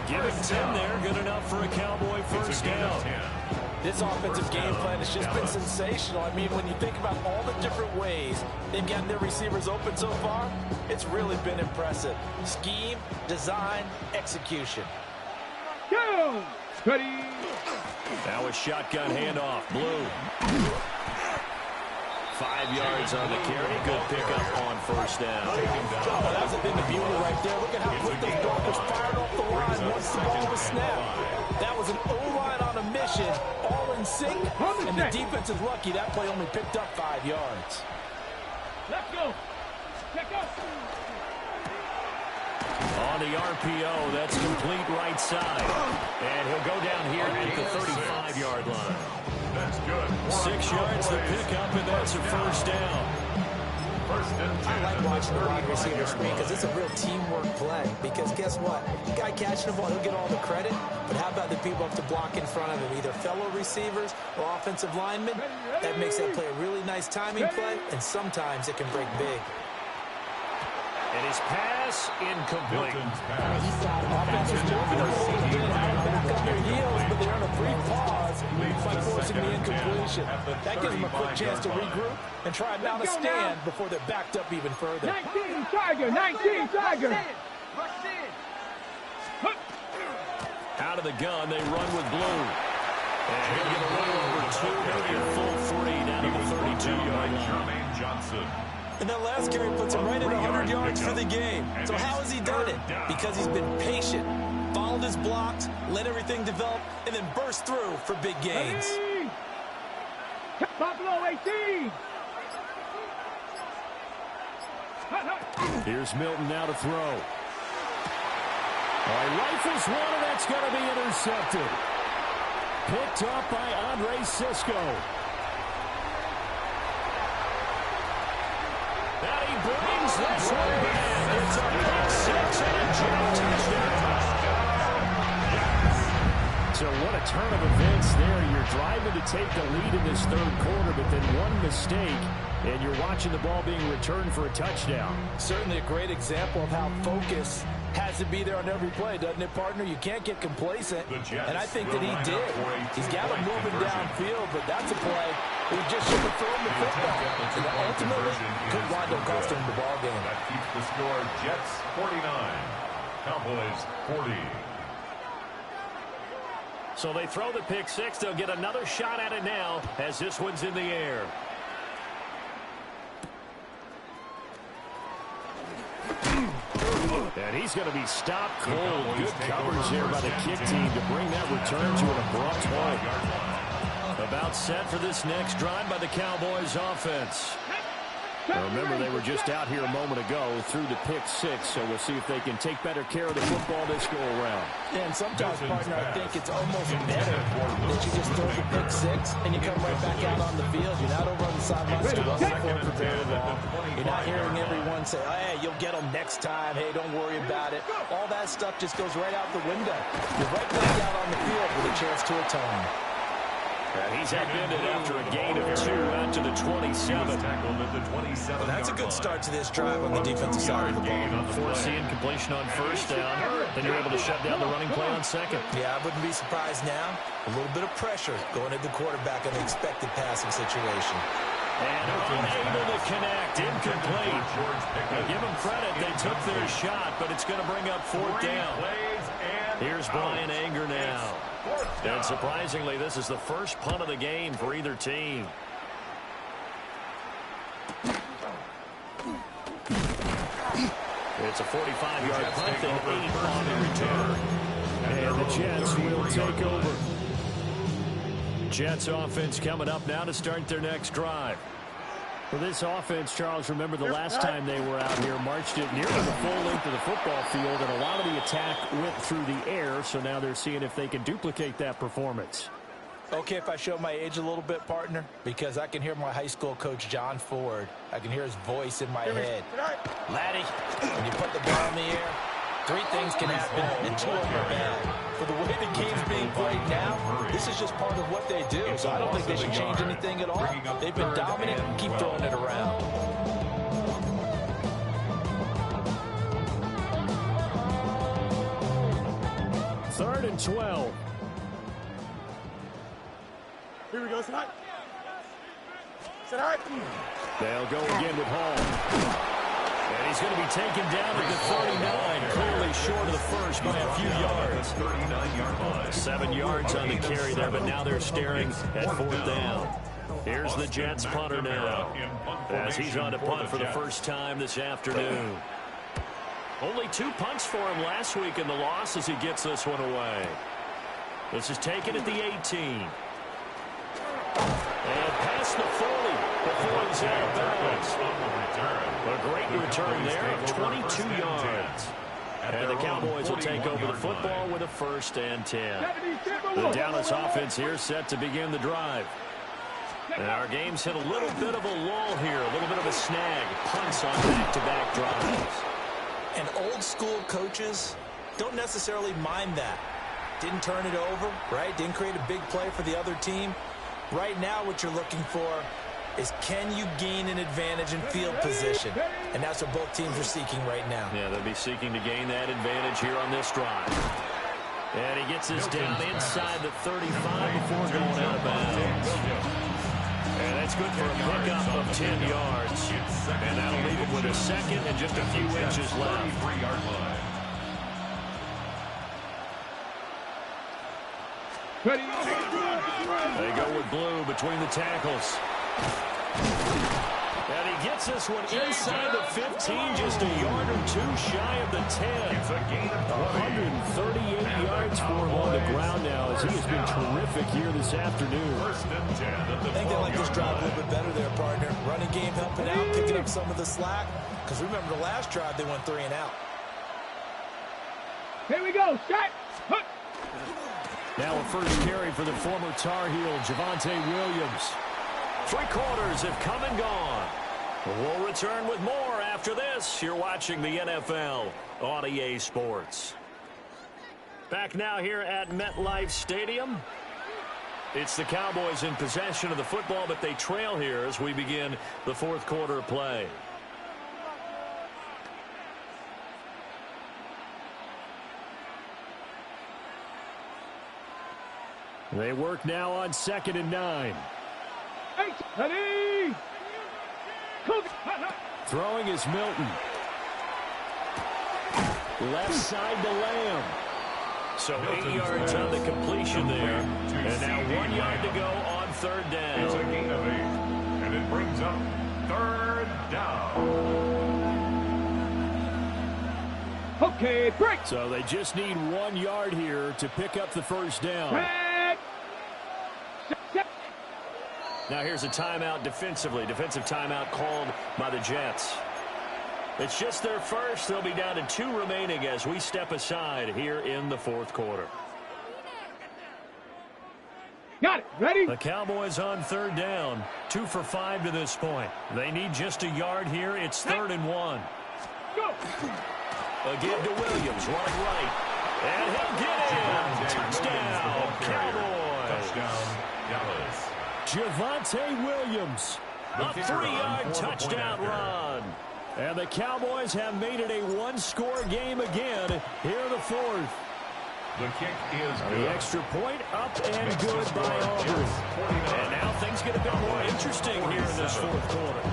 Speaker 1: Give him 10 there, good enough for a Cowboy first down.
Speaker 3: This offensive game plan has just been sensational. I mean, when you think about all the different ways they've gotten their receivers open so far, it's really been impressive. Scheme, design, execution.
Speaker 4: Go! Ready.
Speaker 1: Now a shotgun handoff, Blue. 5 yards on the carry. Good pickup on first down.
Speaker 3: Oh, that's a thing of beauty right there. Look at how quick those blockers fired off the line once the ball was snapped. That was an O-line on a mission, all in sync, and the defense is lucky that play only picked up 5 yards.
Speaker 4: Let's go. Check up.
Speaker 1: On the RPO, that's complete right side. And he'll go down here at the 35-yard line.
Speaker 2: That's good.
Speaker 1: 6 yards to pick up, and that's a first down.
Speaker 3: I like watching the wide receiver screen because it's a real teamwork play. Because guess what? The guy catching the ball, he'll get all the credit. But how about the people up to block in front of him, either fellow receivers or offensive linemen? That makes that play a really nice timing play, and sometimes it can break big.
Speaker 1: And his pass incomplete.
Speaker 3: Offense is moving a little bit, back on their heels, but they're on a brief pause by forcing the incompletion. That gives them a quick chance to regroup and try and mount a stand before they're backed up even further.
Speaker 4: 19 Tiger, 19 Tiger.
Speaker 1: Out of the gun, they run with Blue. And he'll get a little over 2, maybe a full 3 down to the 32-yard line.
Speaker 2: Johnson.
Speaker 3: And that last carry puts him right at 100 yards for the game. So how has he done it? Because he's been patient, followed his blocks, let everything develop, and then burst through for big gains.
Speaker 4: Buffalo 18.
Speaker 1: Here's Milton now to throw. All right, rifles one, and that's going to be intercepted. Picked up by Andre Cisco. And he brings this one back. It's a pick 6 and a Jet touchdown. So what a turn of events there. You're driving to take the lead in this third quarter, but then one mistake, and you're watching the ball being returned for a touchdown.
Speaker 3: Certainly a great example of how focus has to be there on every play, doesn't it, partner? You can't get complacent, and I think that he did. He's got him moving downfield, but that's a play he just should have thrown the football. And ultimately, could wind up costing him the ball game.
Speaker 2: That keeps the score Jets 49, Cowboys 40.
Speaker 1: So they throw the pick 6. They'll get another shot at it now as this one's in the air. And he's he's going to be stopped cold. Good coverage there by the kick team to bring that return to an abrupt halt. About set for this next drive by the Cowboys offense. Now remember, they were just out here a moment ago through the pick six, so we'll see if they can take better care of the football this go-around.
Speaker 3: Yeah, and sometimes, partner, I think it's almost better that you just throw the pick six and you come right back out on the field. You're not over on the sidelines to rustle for it for very long. You're not hearing everyone say, oh, hey, you'll get them next time. Hey, don't worry about it. All that stuff just goes right out the window. You're right back out on the field with a chance to atone.
Speaker 1: He's upended after a gain of 2 out to the 27.
Speaker 3: Well, that's a good start to this drive on the defensive side of the ball.
Speaker 1: Forcing completion on first down. Then you're able to shut down the running play on second.
Speaker 3: Yeah, I wouldn't be surprised now. A little bit of pressure going at the quarterback in the expected passing situation.
Speaker 1: And unable to connect. Incomplete. Now give them credit. They took their shot, but it's going to bring up 4th down. Here's Brian Anger now. And surprisingly, this is the first punt of the game for either team. It's a 45-yard punt and 8 on the return. And the Jets will take over. Jets offense coming up now to start their next drive. For this offense, Charles, remember the last time they were out here, marched it nearly the full length of the football field, and a lot of the attack went through the air, so now they're seeing if they can duplicate that performance.
Speaker 3: Okay, if I show my age a little bit, partner, because I can hear my high school coach, John Ford. I can hear his voice in my head. Laddie, when you put the ball in the air, 3 things can happen, and 2 of them are bad. For the way the game's being played now, this is just part of what they do, so I don't think they should change anything at all. They've been dominant. Keep throwing it around.
Speaker 1: Third and 12.
Speaker 4: Here we go, Sit high.
Speaker 1: They'll go again with Hall. And he's going to be taken down at the 39, clearly short of the first by a few yards. 7 yards on the carry there, but now they're staring at 4th down. Here's the Jets punter now, as he's on to punt for the first time this afternoon. Only 2 punts for him last week in the loss as he gets this one away. This is taken at the 18. And past the 40 before he's out of bounds. A great return there of 22 yards. And the Cowboys will take over the football with a 1st and 10. The Dallas offense here set to begin the drive. And our game's hit a little bit of a lull here, a little bit of a snag. Punts on back-to-back drives.
Speaker 3: And old-school coaches don't necessarily mind that. Didn't turn it over, right? Didn't create a big play for the other team. Right now, what you're looking for is, can you gain an advantage in field position? And that's what both teams are seeking right now.
Speaker 1: Yeah, they'll be seeking to gain that advantage here on this drive. And he gets this down inside the 35 before going out of bounds. And that's good for a pickup of 10 yards. And that'll leave him with a second and just a few inches left. They go with blue between the tackles. And he gets this one inside the 15, just a yard or 2 shy of the 10. 138 yards for him on the ground now, as he has been terrific here this afternoon.
Speaker 3: I think they like this drive a little bit better there, partner. Running game helping out, picking up some of the slack. Because remember, the last drive, they went 3 and out.
Speaker 4: Here we go, shot.
Speaker 1: Now a first carry for the former Tar Heel, Javonte Williams. 3 quarters have come and gone. We'll return with more after this. You're watching the NFL on EA Sports. Back now here at MetLife Stadium. It's the Cowboys in possession of the football, but they trail here as we begin the 4th quarter play. They work now on 2nd and 9. Throwing is Milton. Left side to Lamb. So 8 yards on the completion there. And now 1 yard to go on 3rd down.
Speaker 2: It's a gain of 8. And it brings up 3rd down.
Speaker 4: Okay, break.
Speaker 1: So they just need 1 yard here to pick up the first down. Now here's a timeout defensively. Defensive timeout called by the Jets. It's just their first. They'll be down to 2 remaining as we step aside here in the fourth quarter.
Speaker 4: Got it. Ready?
Speaker 1: The Cowboys on third down. 2 for 5 to this point. They need just a yard here. It's 3rd and 1.
Speaker 4: Go.
Speaker 1: Again to Williams, running right. And he'll get in. Touchdown, Cowboys.
Speaker 2: Touchdown, Dallas.
Speaker 1: Javonte Williams, a 3-yard touchdown run. And the Cowboys have made it a 1-score game again here in the fourth.
Speaker 2: The kick is good.
Speaker 1: The extra point up and good by Aubrey. And now things get a bit more interesting here in this fourth quarter.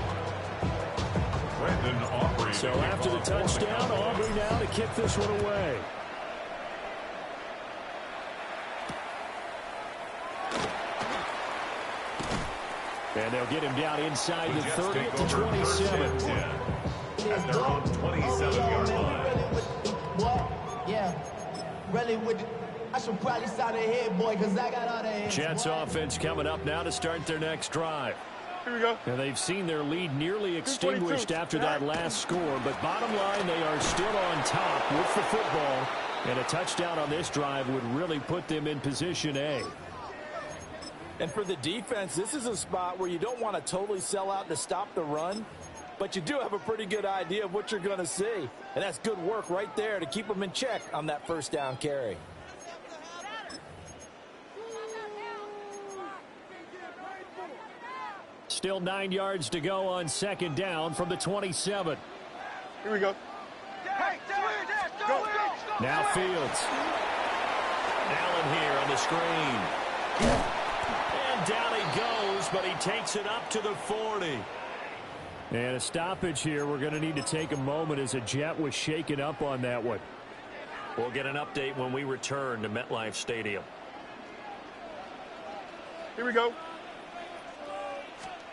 Speaker 1: So after the touchdown, Aubrey now to kick this one away. And they'll get him down inside the 30 to 27.
Speaker 2: At their own 27-yard line.
Speaker 5: What? Yeah. Really would. I should probably start ahead, boy, because I got all the hands.
Speaker 1: Jets offense coming up now to start their next drive.
Speaker 4: Here we go.
Speaker 1: And they've seen their lead nearly extinguished after that last score. But bottom line, they are still on top with the football. And a touchdown on this drive would really put them in position A.
Speaker 3: And for the defense, this is a spot where you don't want to totally sell out to stop the run, but you do have a pretty good idea of what you're going to see. And that's good work right there to keep them in check on that first down carry.
Speaker 1: Still 9 yards to go on second down from the 27.
Speaker 4: Here we go.
Speaker 1: Now Fields. Allen here on the screen. And down he goes, but he takes it up to the 40. And a stoppage here. We're going to need to take a moment as a Jet was shaken up on that one. We'll get an update when we return to MetLife Stadium.
Speaker 4: Here we go.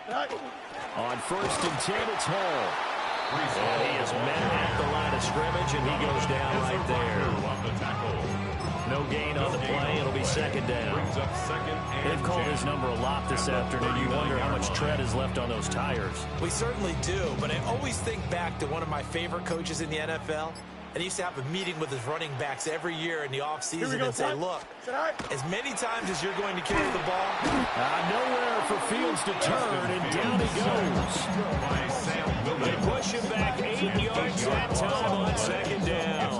Speaker 1: On 1st and 10, it's Hall. And he is met at the line of scrimmage, and he goes down right there. No gain on the play. It'll be second down. They've called his number a lot this afternoon. You wonder how much tread is left on those tires.
Speaker 3: We certainly do, but I always think back to one of my favorite coaches in the NFL. And he used to have a meeting with his running backs every year in the offseason and say, look, as many times as you're going to carry the ball.
Speaker 1: Nowhere for Fields to turn, and down he goes. They push him back 8 yards that time on second down.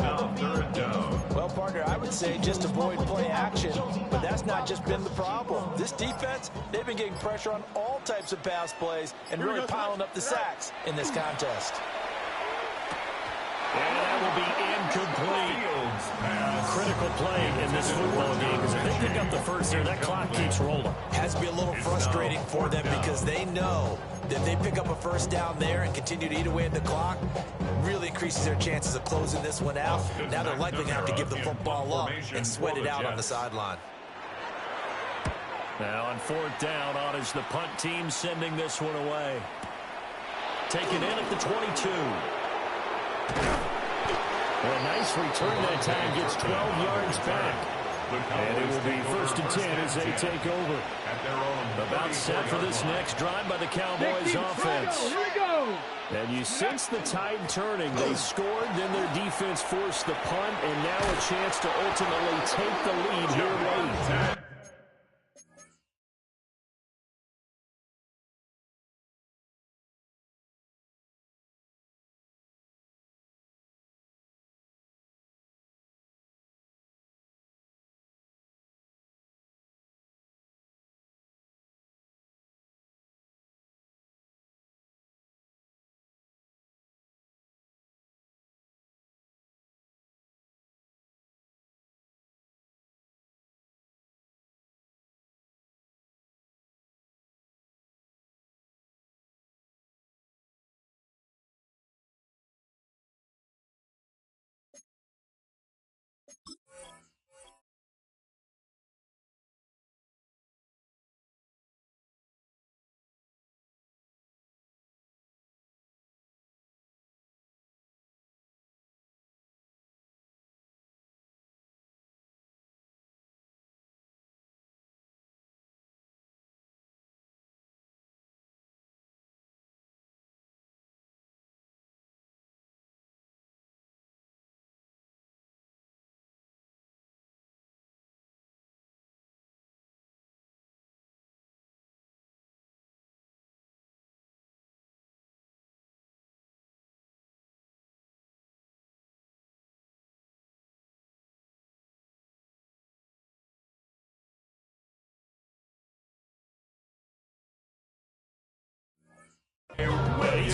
Speaker 3: Well, partner, I would say just avoid play action, but that's not just been the problem. This defense, they've been getting pressure on all types of pass plays and really piling up the sacks in this contest.
Speaker 1: And that will be incomplete. Critical play in this football game because if they pick up the first there, that clock keeps rolling.
Speaker 3: Has to be a little frustrating for them because they know that they pick up a first down there and continue to eat away at the clock, really increases their chances of closing this one out. Now they're likely going to have to give the football up and sweat it out on the sideline.
Speaker 1: Now on 4th down, on is the punt team sending this one away. Taken in at the 22. Well, nice return that time. Gets 12 yards back. And it will be 1st and 10 as they take over. About set for this next drive by the Cowboys offense.
Speaker 4: Here we go.
Speaker 1: And you sense the tide turning. They scored, then their defense forced the punt, and now a chance to ultimately take the lead here late.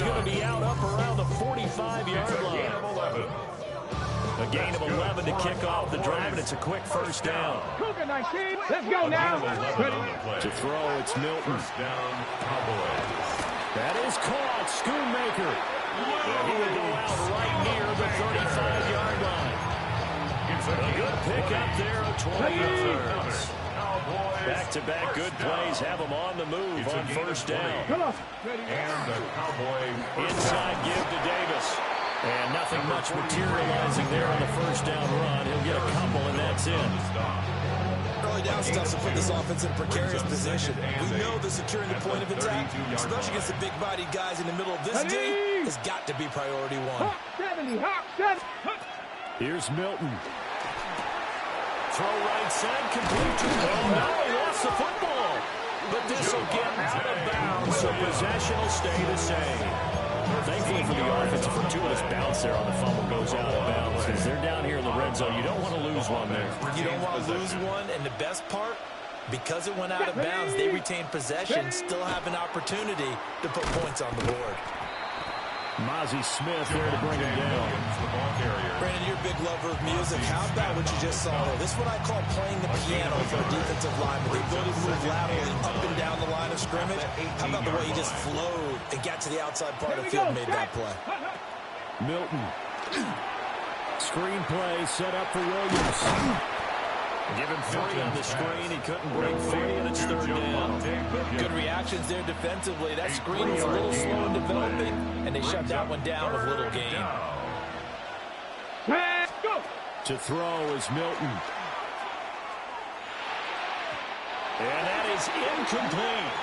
Speaker 1: is going to be out up around the 45-yard line. A gain of 11 to kick off the drive, and it's a quick first down.
Speaker 4: Let's go now.
Speaker 1: To throw, it's Milton.
Speaker 2: First down, Cowboys.
Speaker 1: That is caught. Schoonmaker. He will go out right near the 35-yard line. A good pick up there of 20 yards. Back-to-back good plays have them on the move on first down.
Speaker 2: And the Cowboy
Speaker 1: Inside give to Davis. And nothing much materializing there on the first down run. He'll get a couple, and that's in.
Speaker 3: Early down stuff to put this offense in precarious position. We know that securing the point of attack, especially against the big-bodied guys in the middle of this game, has got to be priority one.
Speaker 1: Here's Milton. Throw right side, complete to him. No, he lost the football. But this will get out of bounds, so possession will stay the same. Thankfully for the offense, a fortuitous bounce there on the fumble goes out of bounds. Because they're down here in the red zone. You don't want to lose one there.
Speaker 3: You don't want to lose one, and the best part, because it went out of bounds, they retained possession, still have an opportunity to put points on the board.
Speaker 1: Mozzie Smith there to bring him down.
Speaker 3: Brandon, you're a big lover of music. How about what you just saw there? This is what I call playing the piano for a defensive lineman. The ability to move laterally up and down the line of scrimmage. How about the way he just flowed and got to the outside part of the field and made that play?
Speaker 1: Milton. Screen play set up for Williams. Given 3 on the screen, he couldn't break 3, and it's third down.
Speaker 3: Good reactions there defensively. That screen was a little slow in developing, and they shut that one down of little gain.
Speaker 1: To throw is Milton. And that is incomplete.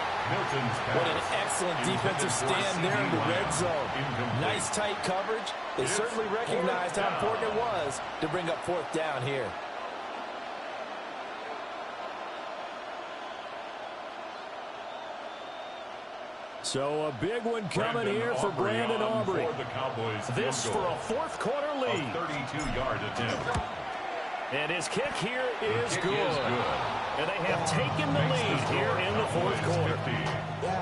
Speaker 3: What an excellent defensive stand there in the red zone. Nice tight coverage. They certainly recognized how important it was to bring up fourth down here.
Speaker 1: So a big one coming here for Brandon Aubrey. This for a fourth quarter lead.
Speaker 2: 32-yard attempt.
Speaker 1: And his kick here is good. And they have taken the lead here in the fourth quarter.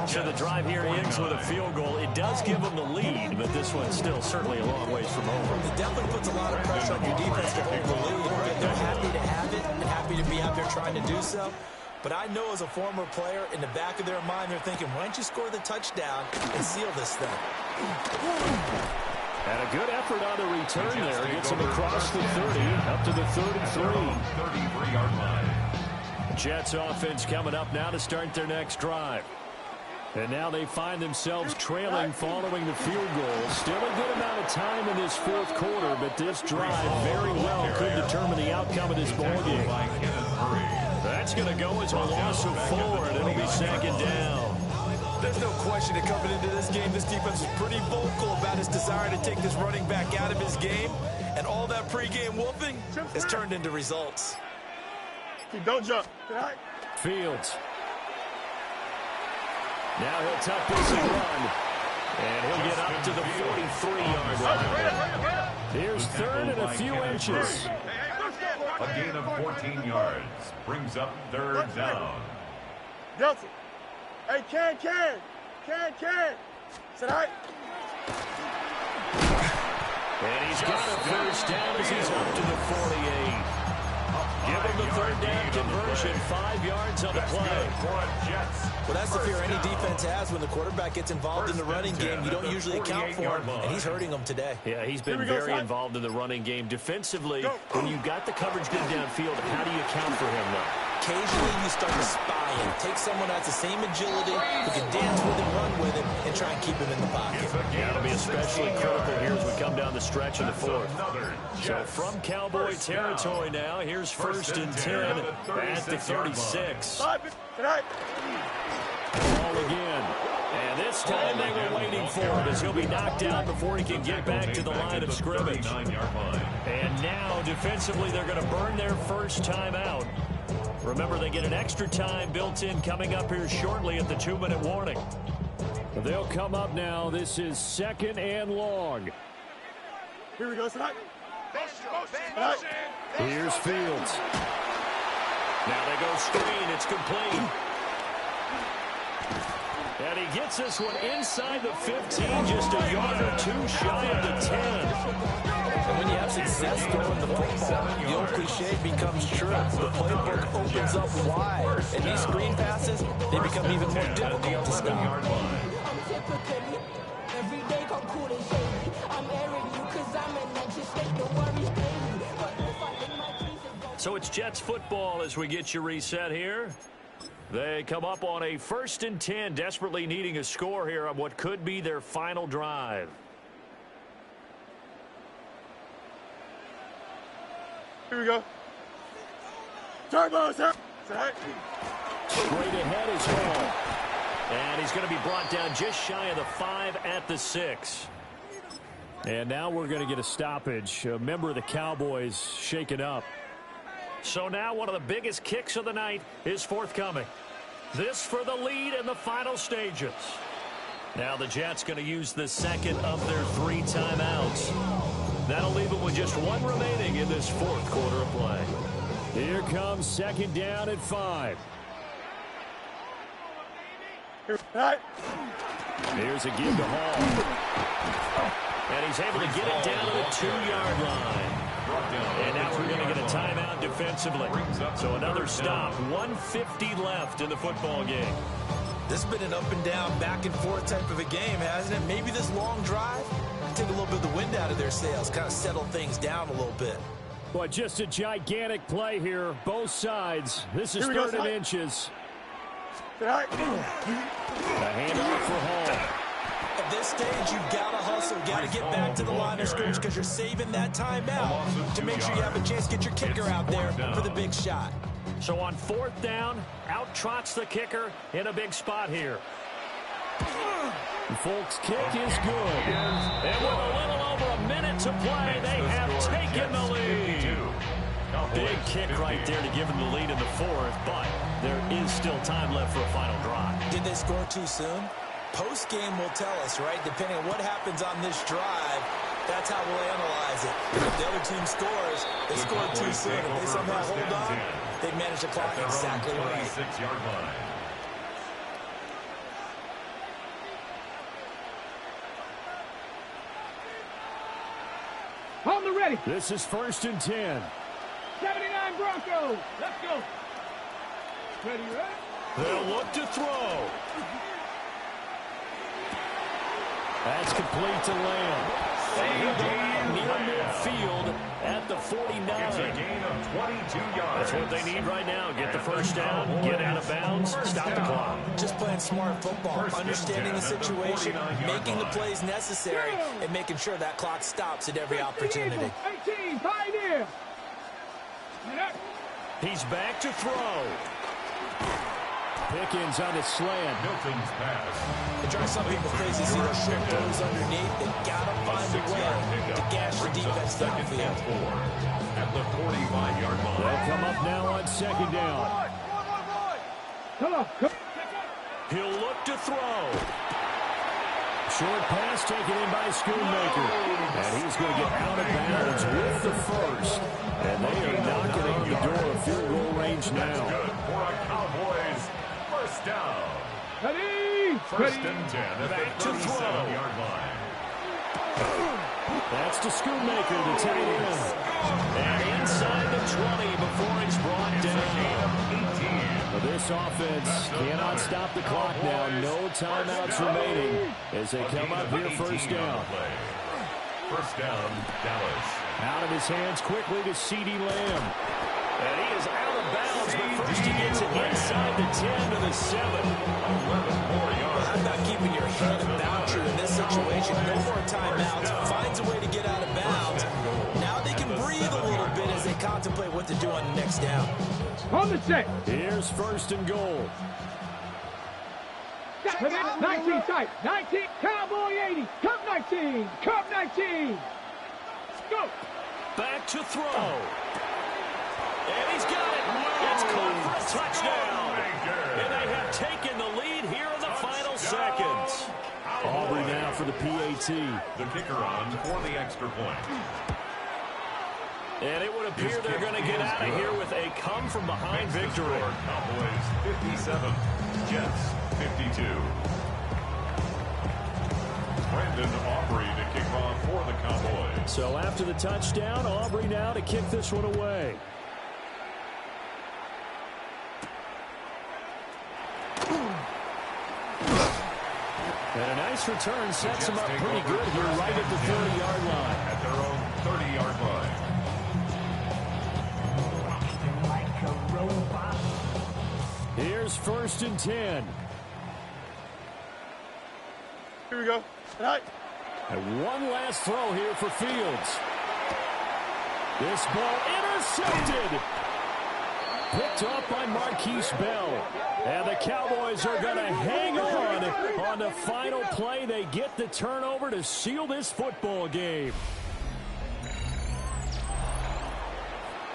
Speaker 1: So the drive here ends with a field goal. It does give them the lead, but this one's still certainly a long ways from over.
Speaker 3: It definitely puts a lot of pressure on your defense to hold the lead. They're happy to have it and happy to be out there trying to do so. But I know as a former player, in the back of their mind, they're thinking, why don't you score the touchdown and seal this thing?
Speaker 1: And a good effort on the return there. Gets him across the 30, up to the 33.
Speaker 2: 33-yard line.
Speaker 1: Jets offense coming up now to start their next drive. And now they find themselves trailing following the field goal. Still a good amount of time in this fourth quarter, but this drive very well could determine the outcome of this ballgame. That's going to go as a loss of 4, and it'll be second down.
Speaker 3: There's no question that coming into this game, this defense was pretty vocal about his desire to take this running back out of his game, and all that pregame whooping has turned into results.
Speaker 4: Don't jump.
Speaker 1: Fields. Now he'll tuck this and run. And he'll get up to the 43-yard line. Here's third and a few inches.
Speaker 2: A gain of 14 yards. Brings up third down.
Speaker 4: Delta. Hey, Can. Sit high.
Speaker 1: And he's got a first down as he's up to the 48. Give him the third down conversion, 5 yards on the play.
Speaker 3: Well, that's the fear any defense has when the quarterback gets involved in the running game. You don't usually account for him, and he's hurting them today.
Speaker 1: Yeah, he's been very involved in the running game. Defensively, when you got the coverage good downfield, how do you account for him, though?
Speaker 3: Occasionally, you start to spy him. Take someone that has the same agility, who can dance with him, run with him, and try and keep him in the pocket.
Speaker 1: Yeah, it'll be especially critical here as we come down the stretch in the fourth. So from Cowboy territory now, here's first and 10 at the 36. Ball again. And this time they were waiting for it as he'll be knocked down before he can get back to the line of scrimmage. And now, defensively, they're going to burn their first time out. Remember, they get an extra time built in coming up here shortly at the 2-minute warning. They'll come up now. This is second and long.
Speaker 4: Here we go, tonight.
Speaker 1: Here's Fields. Now they go screen. It's complete. And he gets this one inside the 15, just a yard or two shy of the 10.
Speaker 3: And when you have success throwing the football, the old cliche becomes true. The playbook opens up wide. And these screen passes, they become even more difficult to stop.
Speaker 1: So it's Jets football as we get you reset here. They come up on a 1st and 10, desperately needing a score here on what could be their final drive.
Speaker 4: Here we go. Turbo, sir.
Speaker 1: Straight ahead is Hall. And he's going to be brought down just shy of the 5 at the 6. And now we're going to get a stoppage. A member of the Cowboys shaken up. So now one of the biggest kicks of the night is forthcoming. This for the lead in the final stages. Now the Jets going to use the second of their 3 timeouts. That'll leave them with just 1 remaining in this 4th quarter of play. Here comes 2nd down at 5. Here's a give to Hall. And he's able to get it down to the 2-yard line. And now we're going to get a timeout defensively. So another stop. 1:50 left in the football game.
Speaker 3: This has been an up and down, back and forth type of a game, hasn't it? Maybe this long drive take a little bit of the wind out of their sails, kind of settle things down a little bit.
Speaker 1: But just a gigantic play here, both sides. This is 3rd and inches. A handoff for Hall.
Speaker 3: At this stage, you've got to hustle, got to get back to the line of scrimmage because you're saving that timeout to make sure you have a chance to get your kicker out there for the big shot.
Speaker 1: So on 4th down, out trots the kicker in a big spot here. Folks' kick is good. And with a little over a minute to play, they have taken the lead. Big kick right there to give them the lead in the 4th, but there is still time left for a final drive.
Speaker 3: Did they score too soon? Post-game will tell us, right? Depending on what happens on this drive, that's how we'll analyze it. If the other team scores, they scored too soon. If they somehow hold on, they manage the clock exactly right.
Speaker 2: 26-yard line.
Speaker 6: On the ready.
Speaker 1: This is 1st and 10.
Speaker 6: 79 Broncos. Let's go. Ready, ready?
Speaker 1: They'll look to throw. That's complete to Lamb. Near midfield at the 49.
Speaker 2: It's a gain of 22 yards.
Speaker 1: That's what they need right now. Get the 1st down, get out of bounds, stop the clock.
Speaker 3: Just playing smart football, understanding the situation, making the plays necessary, and making sure that clock stops at every opportunity.
Speaker 6: 18, pioneer.
Speaker 1: He's back to throw. Pickens on the slant.
Speaker 2: Milton's pass.
Speaker 3: It drives some people crazy to see those short throws underneath. They got to find a way to gash the defense downfield.
Speaker 2: At the 45-yard line.
Speaker 1: They'll come up now on 2nd down.
Speaker 6: Come on.
Speaker 1: He'll look to throw. Short pass taken in by Schoonmaker. And he's going to get out of bounds with the 1st. And they are knocking on the door of field goal range now.
Speaker 2: Good for a Cowboys 1st down.
Speaker 6: Ready.
Speaker 2: 1st and 10 at
Speaker 1: Back
Speaker 2: the
Speaker 1: to throw.
Speaker 2: 37-yard line.
Speaker 1: That's to Schoonmaker, the tight end. And inside the 20 before he's brought down. But this offense cannot stop the clock now. No timeouts remaining as they come up here 1st down.
Speaker 2: 1st down, Dallas.
Speaker 1: Out of his hands quickly to CeeDee Lamb. And he is out of bounds, but first he gets it inside the 10 to the 7.
Speaker 2: 11 more yards.
Speaker 3: I'm not keeping your head about you in this situation. No more timeouts. Finds a way to get out of bounds. Now they can breathe a little bit as they contemplate what to do on the next down.
Speaker 6: On the check.
Speaker 1: Here's 1st and goal.
Speaker 6: 19 tight. 19. Cowboy 80. Cup 19. Cup 19. Go.
Speaker 1: Back to throw. And he's got it. It's caught for a touchdown. And they have taken the lead here in the final seconds. Aubrey now for the PAT.
Speaker 2: The kicker on for the extra point.
Speaker 1: And it would appear they're going to get out of here with a come-from-behind victory.
Speaker 2: Cowboys 57. Jets 52. Brandon Aubrey to kick off for the Cowboys.
Speaker 1: So after the touchdown, Aubrey now to kick this one away. And a nice return sets him up pretty good here right at the 30-yard line.
Speaker 2: At their own 30-yard line.
Speaker 1: Here's 1st and 10.
Speaker 4: Here we go. Right.
Speaker 1: And one last throw here for Fields. This ball intercepted. Picked off by Marquise Bell. And the Cowboys are going to hang on the final play. They get the turnover to seal this football game.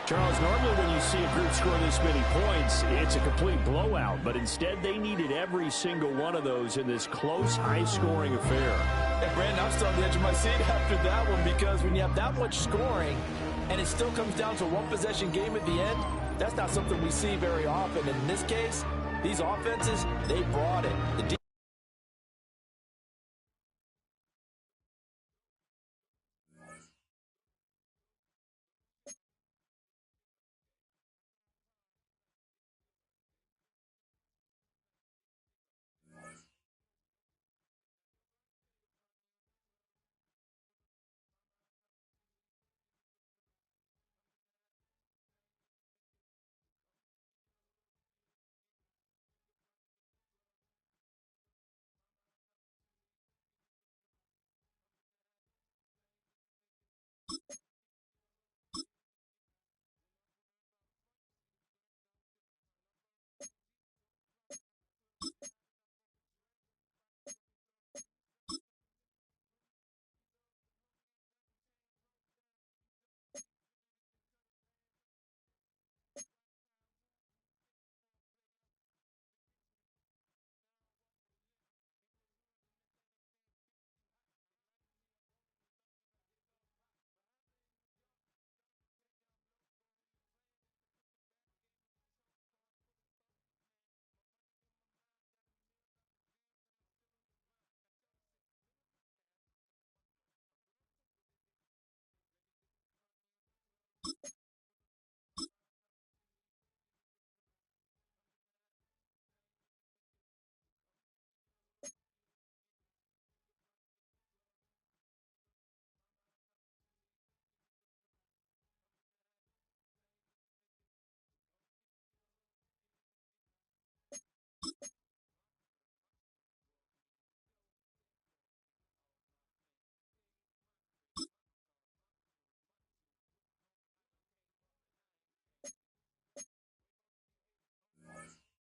Speaker 1: Charles, normally when you see a group score this many points, it's a complete blowout. But instead, they needed every single one of those in this close, high-scoring affair.
Speaker 3: And Brandon, I'm still on the edge of my seat after that one, because when you have that much scoring and it still comes down to a one-possession game at the end, that's not something we see very often. And in this case, these offenses, they brought it.